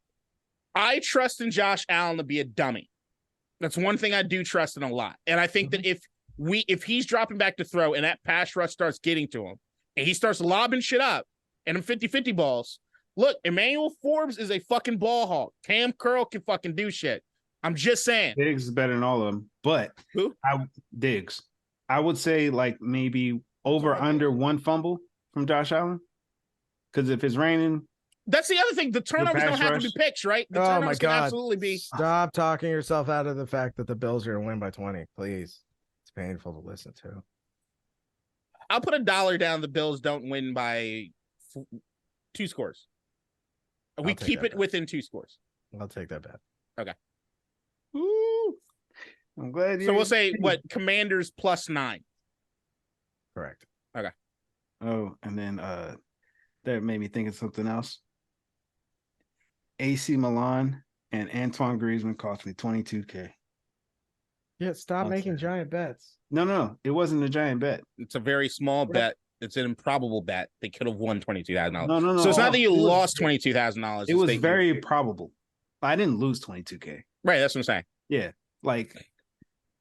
I trust in Josh Allen to be a dummy. That's one thing I do trust in a lot, and I think that if he's dropping back to throw and that pass rush starts getting to him and he starts lobbing shit up and them 50-50 balls, look, Emmanuel Forbes is a fucking ball hawk. Cam Curl can fucking do shit. I'm just saying. Diggs is better than all of them, but who? Diggs. I would say like maybe over under one fumble from Josh Allen. Because if it's raining, that's the other thing. The turnovers don't have to be picks, right? The oh my turnovers can God. absolutely be. Stop talking yourself out of the fact that the Bills are going to win by 20, please. It's painful to listen to. I'll put $1 down. The Bills don't win by 2 scores. We keep it within 2 scores. I'll take that bet. Okay. Woo. I'm glad. So we'll say what? Commanders +9. Correct. Okay. Oh, and then that made me think of something else. AC Milan and Antoine Griezmann cost me $22K. Yeah, stop making giant bets. No, it wasn't a giant bet. It's a very small bet. It's an improbable bet. They could have won $22,000. No. So it's not that you lost $22,000. It was very probable. I didn't lose $22K. Right, that's what I'm saying. Yeah, like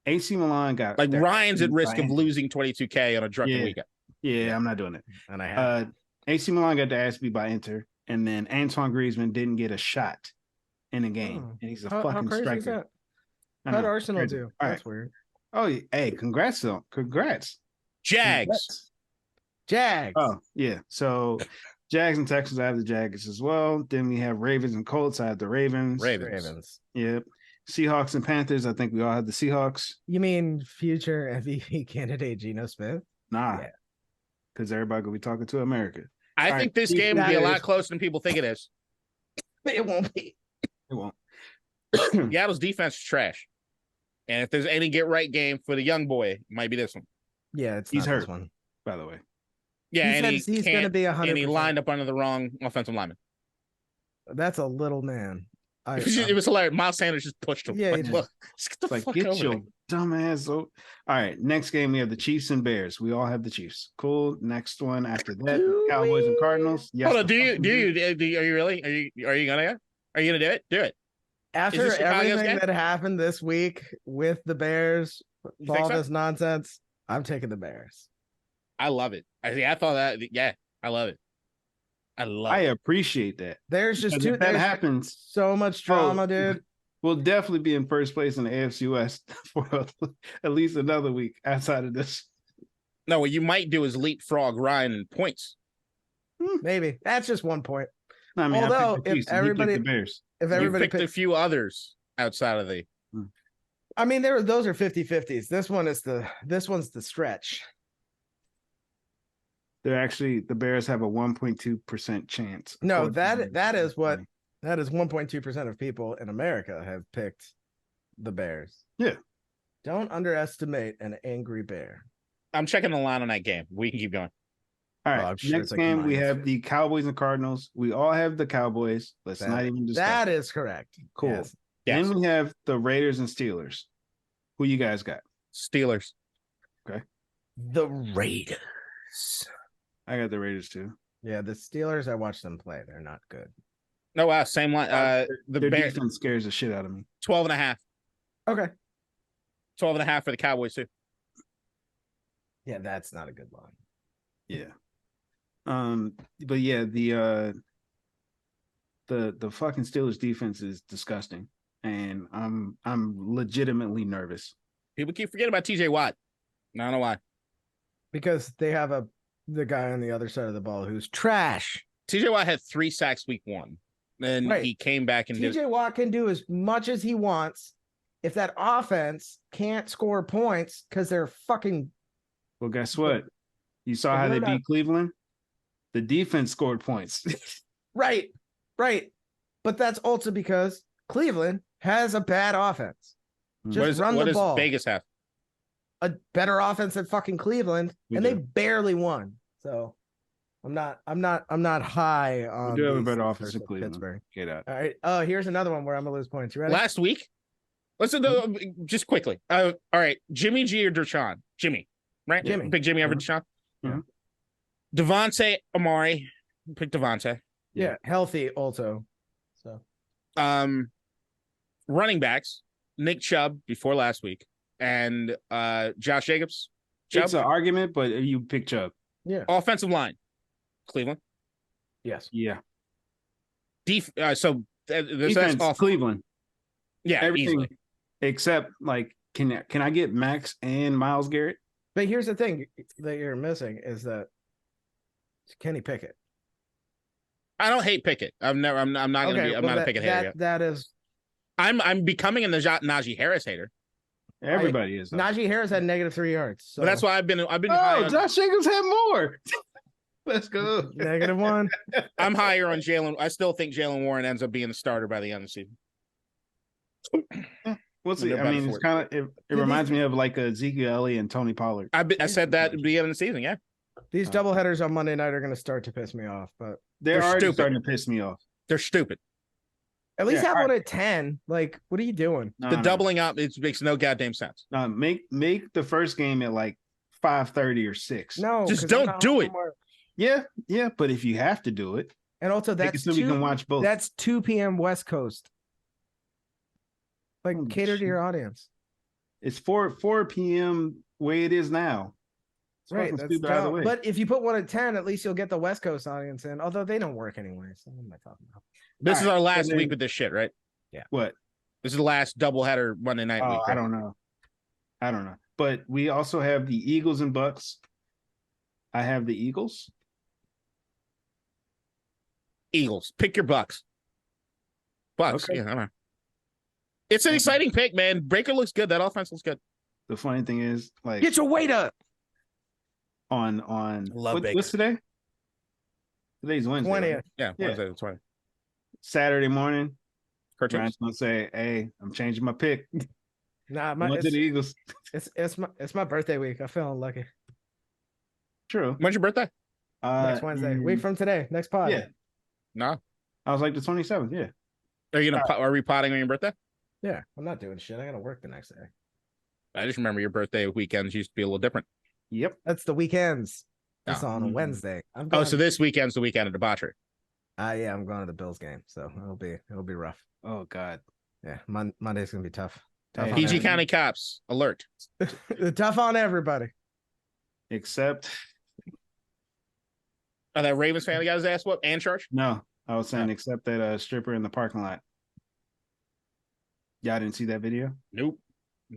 AC Milan got like Ryan's at risk of losing $22K on a drunken weekend. Yeah, I'm not doing it. And I have AC Milan got their ass beat by Inter, and then Antoine Griezmann didn't get a shot in the game, and he's a fucking striker. How'd Arsenal do? That's weird. Oh, hey, congrats. Jags. Oh, yeah. So Jags and Texans, I have the Jags as well. Then we have Ravens and Colts. I have the Ravens. Yep. Seahawks and Panthers. I think we all have the Seahawks. You mean future MVP candidate Geno Smith? Nah. Because everybody gonna be talking to America. I think this game will be a lot closer than people think it is. It won't be. It won't. Seattle's defense is trash. And if there's any get right game for the young boy, it might be this one. Yeah, he's hurt. This one, by the way. Yeah, he's going to be 100%. And he lined up under the wrong offensive lineman. That's a little man. It was hilarious. Miles Sanders just pushed him. Yeah, get your dumb ass. All right, next game we have the Chiefs and Bears. We all have the Chiefs. Cool. Next one after that, Cowboys and Cardinals. Yes. Hold on. Are you really? Are you gonna do it? Do it. After everything that happened this week with the Bears, all this nonsense, I'm taking the Bears. I love it. I thought that. Yeah, I love it. I appreciate that. There's just that happens. So much drama, dude. We'll definitely be in first place in the AFC West for at least another week outside of this. No, what you might do is leapfrog Ryan in points. Maybe that's just 1 point. No, I mean, although if everybody picked a few others outside of the. I mean, those are 50-50s. This one's the stretch. They're actually the Bears have a 1.2% chance. No, that is 1.2% of people in America have picked the Bears. Yeah. Don't underestimate an angry bear. I'm checking the line on that game. We can keep going. All right. Next game we have the Cowboys and Cardinals. We all have the Cowboys. Let's not even discuss. That is correct. Cool. Yes. Then we have the Raiders and Steelers. Who you guys got? Steelers. Okay. The Raiders. I got the Raiders too. Yeah, the Steelers, I watched them play. They're not good. No, wow, same line. Their defense scares the shit out of me. 12.5. Okay. 12.5 for the Cowboys too. Yeah, that's not a good line. Yeah. But yeah, the fucking Steelers defense is disgusting. And I'm legitimately nervous. People keep forgetting about TJ Watt. I don't know why. Because they have the guy on the other side of the ball who's trash. TJ Watt had 3 sacks week 1. Then he came back and TJ Watt can do as much as he wants if that offense can't score points because they're fucking. Well, guess what? You saw how they beat Cleveland? The defense scored points. Right. But that's also because Cleveland has a bad offense. Just run the ball. What does Vegas have? A better offense than fucking Cleveland, they barely won. So I'm not high on. We do have a better offense than Cleveland. Pittsburgh. KDot. All right. Oh, here's another one where I'm gonna lose points. You ready? Last week. Listen to just quickly. All right, Jimmy G or Deshaun? Jimmy, right? Jimmy. Big Jimmy over Deshaun. Yeah. Devontae Amari. Pick Devontae. Yeah, healthy also. So running backs, Nick Chubb before last week, and Josh Jacobs. It's an argument, but you pick Chubb. Yeah. Offensive line, Cleveland. Yes. Yeah. So defense, Cleveland. Yeah, everything easily. Except can I get Max and Myles Garrett? But here's the thing that you're missing is that Kenny Pickett. I don't hate Pickett. I'm not a Pickett hater yet. That is. I'm becoming a Najee Harris hater. Everybody is. Najee Harris had -3 yards. So. But that's why I've been. Oh, Josh Jacobs had more. Let's go. -1. I'm higher on Jalen. I still think Jalen Warren ends up being the starter by the end of the season. We'll see. I mean, it's kind of it reminds me of like Ezekiel Elliott and Tony Pollard. I said that at the beginning of the season. Yeah. These doubleheaders on Monday night are going to start to piss me off, but they're already starting to piss me off. They're stupid. At least have one at 10. Like, what are you doing? Doubling up, it makes no goddamn sense. No, make the first game at like 5:30 or 6. No, just don't do it. Yeah, but if you have to do it, and also that's so we can watch both. That's 2 p.m. West Coast. Like, cater to your audience. It's 4 p.m. way it is now. Right, that's dumb. But if you put one at 10, at least you'll get the West Coast audience in. Although they don't work anyway. So what am I talking about? This is our last week with this shit, right? Yeah. What? This is the last doubleheader Monday night week. Right? I don't know. But we also have the Eagles and Bucks. I have the Eagles. Eagles. Pick your Bucks. Bucks. Okay. Yeah, I don't know. It's an exciting pick, man. Baker looks good. That offense looks good. The funny thing is, like, get your weight up. What's today? Today's Wednesday. 20th. Right? Yeah, Wednesday the 20th. Saturday morning. Brian's gonna say, "Hey, I'm changing my pick." Nah, to the Eagles. It's my birthday week. I feel unlucky. True. When's your birthday? Next Wednesday. Week from today. Next pod. Yeah. No. I was like the 27th. Yeah. Are we potting on your birthday? Yeah, I'm not doing shit. I gotta work the next day. I just remember your birthday weekends used to be a little different. Yep. That's the weekends. It's on a Wednesday. So this weekend's the weekend of debauchery. Yeah, I'm going to the Bills game, so it'll be rough. Oh God. Yeah, Monday's gonna be tough. PG County cops alert. Tough on everybody. Except. Oh, that Ravens fan that got his ass whooped and charged? No, I was saying except that stripper in the parking lot. Y'all didn't see that video? Nope.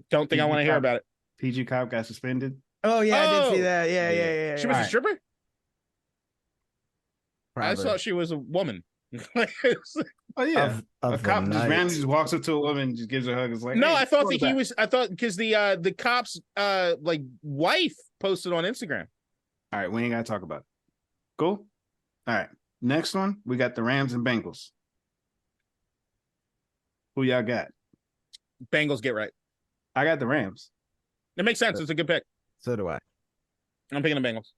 Don't think I want to hear about it. PG cop got suspended. Oh yeah, I did see that. Yeah. She was a stripper? Probably. I thought she was a woman. Oh yeah, a cop just randomly walks up to a woman and just gives her a hug. It's like, no, hey, I thought because the cop's like wife posted on Instagram. All right, we ain't gotta talk about it. Cool. All right, next one we got the Rams and Bengals. Who y'all got? Bengals get right. I got the Rams. It makes sense. It's a good pick. So do I. I'm picking the Bengals.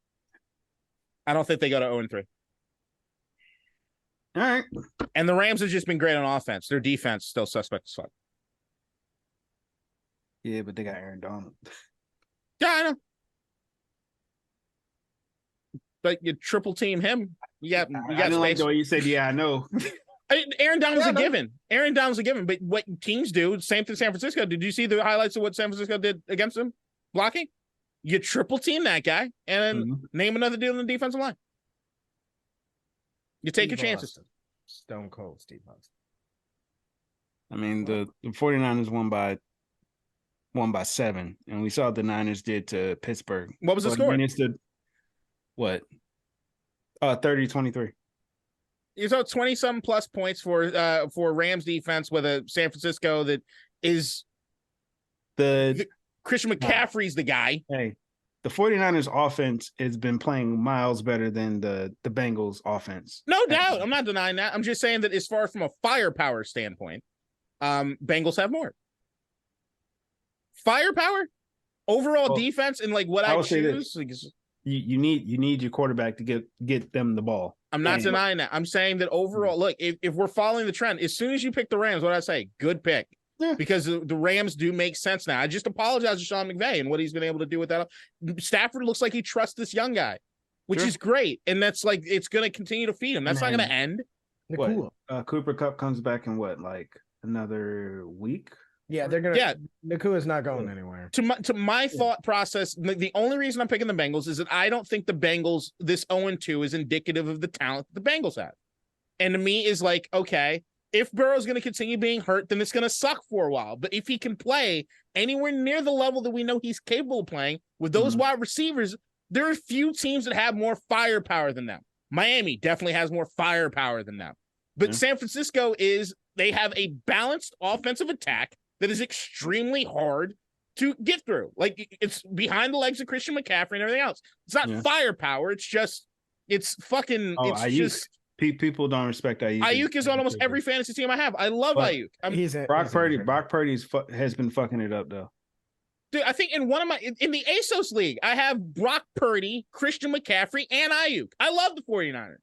I don't think they go to 0-3. All right. And the Rams have just been great on offense. Their defense still suspect as fuck. Yeah, but they got Aaron Donald. Yeah, I know. But you triple team him. You got I didn't like the way you said, yeah, I know. Aaron Donald's a given. Aaron Donald's a given. But what teams do, same thing San Francisco. Did you see the highlights of what San Francisco did against them? Blocking? You triple team that guy and name another deal in the defensive line. You take your chances. Stone cold Steve Austin. I mean, the 49ers won by 7, and we saw what the Niners did to Pittsburgh. What was the score? What? 30-23. You saw 20-something plus points for Rams defense with a San Francisco that is Christian McCaffrey's the guy. Hey, the 49ers offense has been playing miles better than the Bengals offense. No doubt. I'm not denying that. I'm just saying that as far from a firepower standpoint, Bengals have more. Firepower? Overall defense and like what I choose? You need your quarterback to get them the ball. I'm not denying that. I'm saying that overall, look, if we're following the trend, as soon as you pick the Rams, what I say? Good pick. Yeah. Because the Rams do make sense now. I just apologize to Sean McVay and what he's been able to do with that. Stafford looks like he trusts this young guy, which is great. And that's like, it's going to continue to feed him. That's not going to end. Cooper Kupp comes back in what, like another week? Yeah, they're going to. Yeah, Nakua's not going anywhere. To my thought process, the only reason I'm picking the Bengals is that I don't think the Bengals, this 0-2 is indicative of the talent the Bengals have. And to me is like, okay, if Burrow's going to continue being hurt, then it's going to suck for a while. But if he can play anywhere near the level that we know he's capable of playing with those wide receivers, there are few teams that have more firepower than them. Miami definitely has more firepower than them. But San Francisco they have a balanced offensive attack that is extremely hard to get through. Like, it's behind the legs of Christian McCaffrey and everything else. It's not firepower. It's just, it's fucking, it's Ayuk. just. People don't respect Ayuk. Ayuk is on almost every fantasy team I have. I love Ayuk. Brock Purdy has been fucking it up though. Dude, I think in the ASOS league, I have Brock Purdy, Christian McCaffrey, and Ayuk. I love the 49ers.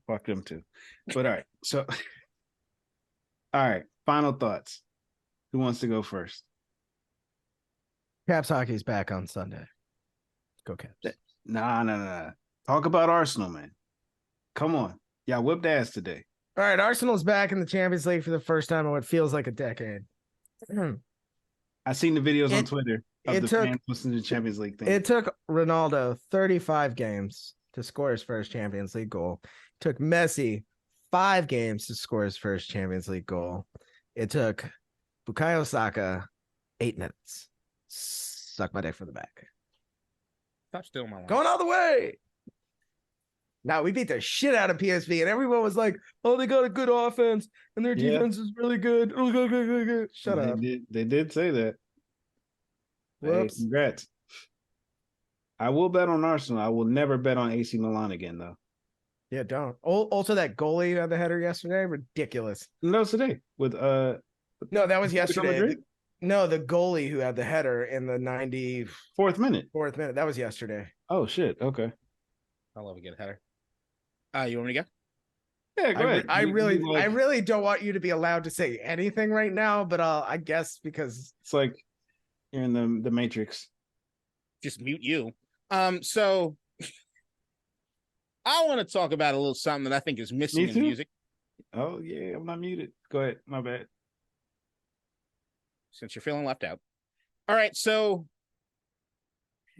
Fuck them too. But all right. So all right. Final thoughts. Who wants to go first? Caps hockey's back on Sunday. Go Caps. Nah. Talk about Arsenal, man. Come on. Y'all whipped ass today. All right, Arsenal's back in the Champions League for the first time in what feels like a decade. I seen the videos on Twitter of the fans listening to the Champions League thing. It took Ronaldo 35 games to score his first Champions League goal. It took Messi 5 games to score his first Champions League goal. It took Bukayo Saka 8 minutes. Suck my dick from the back. Stop stealing my line. Going all the way. Now, we beat the shit out of PSV, and everyone was like, oh, they got a good offense, and their defense is really good. Shut up. They did say that. Whoops. Hey, congrats. I will bet on Arsenal. I will never bet on AC Milan again, though. Yeah, don't. Also, that goalie who had the header yesterday, ridiculous. No, today. With No, that was yesterday. No, the goalie who had the header in the 94th minute. That was yesterday. Oh, shit. Okay. I love a good header. You want me to go? Yeah, go ahead. I really don't want you to be allowed to say anything right now, but I guess because it's like you're in the Matrix. Just mute you. So I want to talk about a little something that I think is missing in music. Oh yeah, I'm not muted. Go ahead. My bad. Since you're feeling left out. All right, so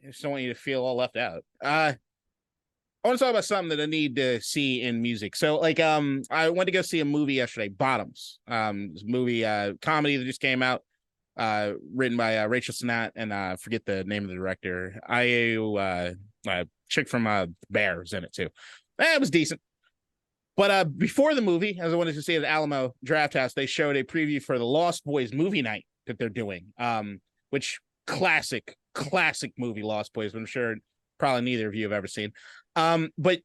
I just don't want you to feel all left out. I want to talk about something that I need to see in music. So, like, I went to go see a movie yesterday, Bottoms. This movie, comedy that just came out, written by Rachel Sennott, and I forget the name of the director. Chick from Bear was in it too. It was decent. But before the movie, as I wanted to see at the Alamo Draft House, they showed a preview for the Lost Boys movie night that they're doing. Which classic movie, Lost Boys. But I'm sure probably neither of you have ever seen. But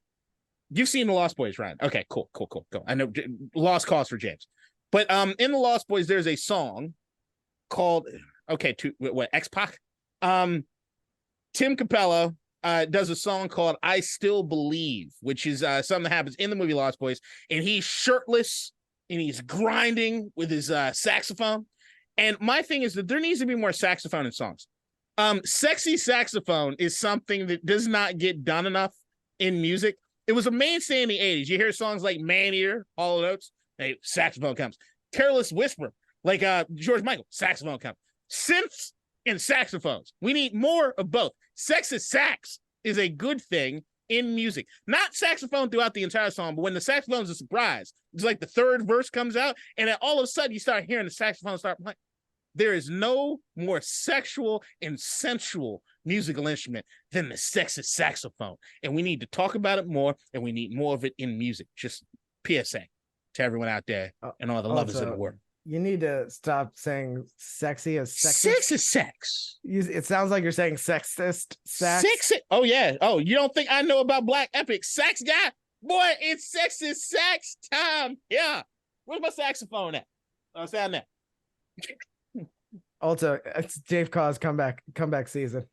you've seen the Lost Boys, Ryan. Okay, cool. I know Lost Cause for James. But in the Lost Boys, there's a song called X-Pac? Tim Capello does a song called I Still Believe, which is something that happens in the movie Lost Boys, and he's shirtless and he's grinding with his saxophone. And my thing is that there needs to be more saxophone in songs. Sexy saxophone is something that does not get done enough in music. It was a mainstay in the 80s. You hear songs like Man Eater, Hollow Notes, hey, saxophone comes. Careless Whisper, like George Michael, saxophone comes. Synths and saxophones. We need more of both. Sexy sax is a good thing in music. Not saxophone throughout the entire song, but when the saxophone's a surprise, it's like the third verse comes out, and then all of a sudden you start hearing the saxophone start playing. There is no more sexual and sensual musical instrument than the sexy saxophone. And we need to talk about it more, and we need more of it in music. Just PSA to everyone out there and all the lovers of the world. You need to stop saying sexy as sexist. Sex is sex. It sounds like you're saying sexist. Sexy. Oh, yeah. Oh, you don't think I know about Black Epic sax guy? Boy, it's sexy sax time. Yeah. Where's my saxophone at? Oh, it's down there. Also, it's Dave Caw's comeback season.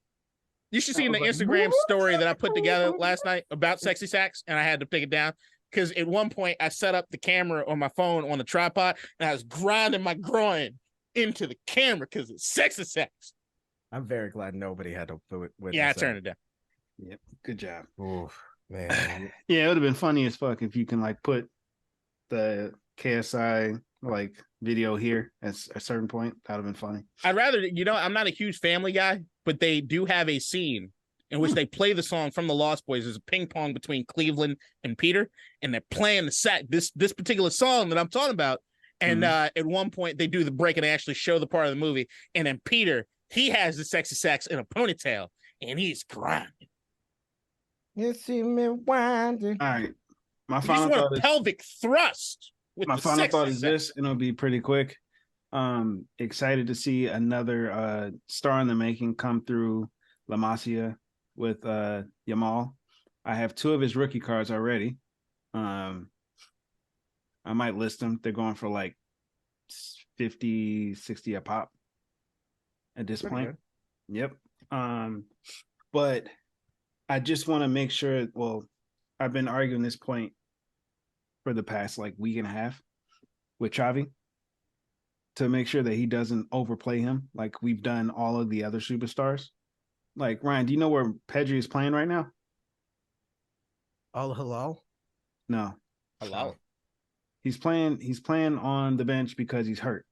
You should see the Instagram story that I put together last night about sexy sax, and I had to take it down because at one point I set up the camera on my phone on the tripod, and I was grinding my groin into the camera because it's sexy sax. I'm very glad nobody had to witness. Yeah, I turned it down. Yep, good job. Oof, man. Yeah, it would have been funny as fuck if you can like put the KSI like video here at a certain point. That would have been funny. I'd rather, I'm not a huge Family guy, but they do have a scene in which they play the song from the Lost Boys. There's a ping pong between Cleveland and Peter, and they're playing this particular song that I'm talking about. And at one point, they do the break and they actually show the part of the movie. And then Peter, he has the sexy sax in a ponytail, and he's grinding. You see me winding. All right. My You final just want thought a is pelvic thrust. my final thought is this, and it'll be pretty quick. Excited to see another star in the making come through La Masia with Yamal. I have 2 of his rookie cards already. I might list them. They're going for like 50, 60 a pop at this point. Good. Yep. But I just want to make sure, well, I've been arguing this point for the past like week and a half with Chavi to make sure that he doesn't overplay him like we've done all of the other superstars. Like, Ryan, do you know where Pedri is playing right now? Al Hilal? No. Hello. He's playing on the bench because he's hurt.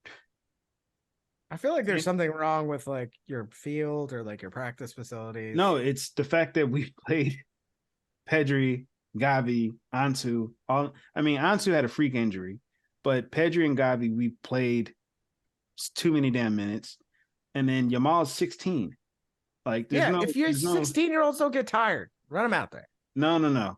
I feel like there's something wrong with like your field or like your practice facilities. No, it's the fact that we played Pedri, Gavi, Ansu. Ansu had a freak injury, but Pedri and Gavi, we played too many damn minutes. And then Yamal's 16. Like, if you're 16-year-olds don't get tired, run them out there. No.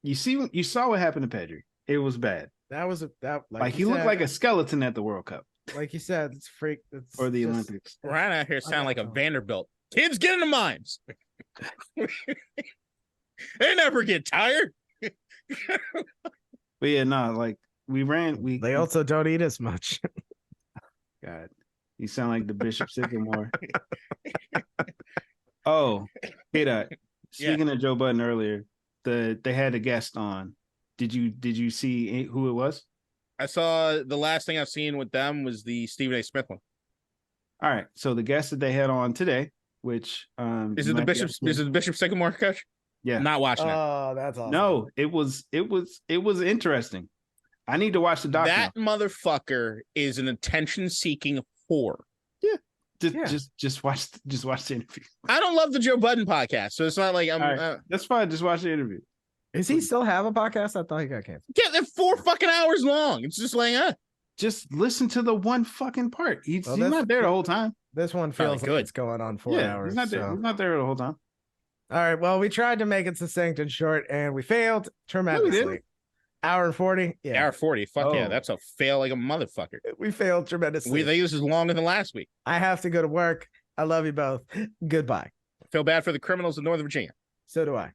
You saw what happened to Pedri. It was bad. He looked like a skeleton at the World Cup. Like you said, it's freak. Or the Olympics. Ryan out here sound like a Vanderbilt. Kids get in the mines. They never get tired. But yeah, no, like they also don't eat as much. God, you sound like the Bishop Sycamore. Oh, KDot. Speaking of Joe Budden earlier, they had a guest on. Did you see who it was? I saw the last thing I've seen with them was the Stephen A. Smith one. All right, so the guest that they had on today, which is it the Bishop Sycamore coach? Yeah, I'm not watching it. Oh, that's awesome. No, it was interesting. I need to watch the doc. That motherfucker is an attention-seeking whore. Yeah. Just watch the interview. I don't love the Joe Budden podcast, so it's not like I'm. Right. That's fine. Just watch the interview. Does he still have a podcast? I thought he got canceled. Yeah, they're 4 fucking hours long. It's just like, just listen to the one fucking part. He's not there the whole time. This one feels like it's going on 4 hours. He's not there. He's not there the whole time. All right. Well, we tried to make it succinct and short, and we failed tremendously. No, we Hour and 40. Yeah. Hour 40. Fuck yeah. That's a fail like a motherfucker. We failed tremendously. This is longer than last week. I have to go to work. I love you both. Goodbye. Feel bad for the criminals of Northern Virginia. So do I.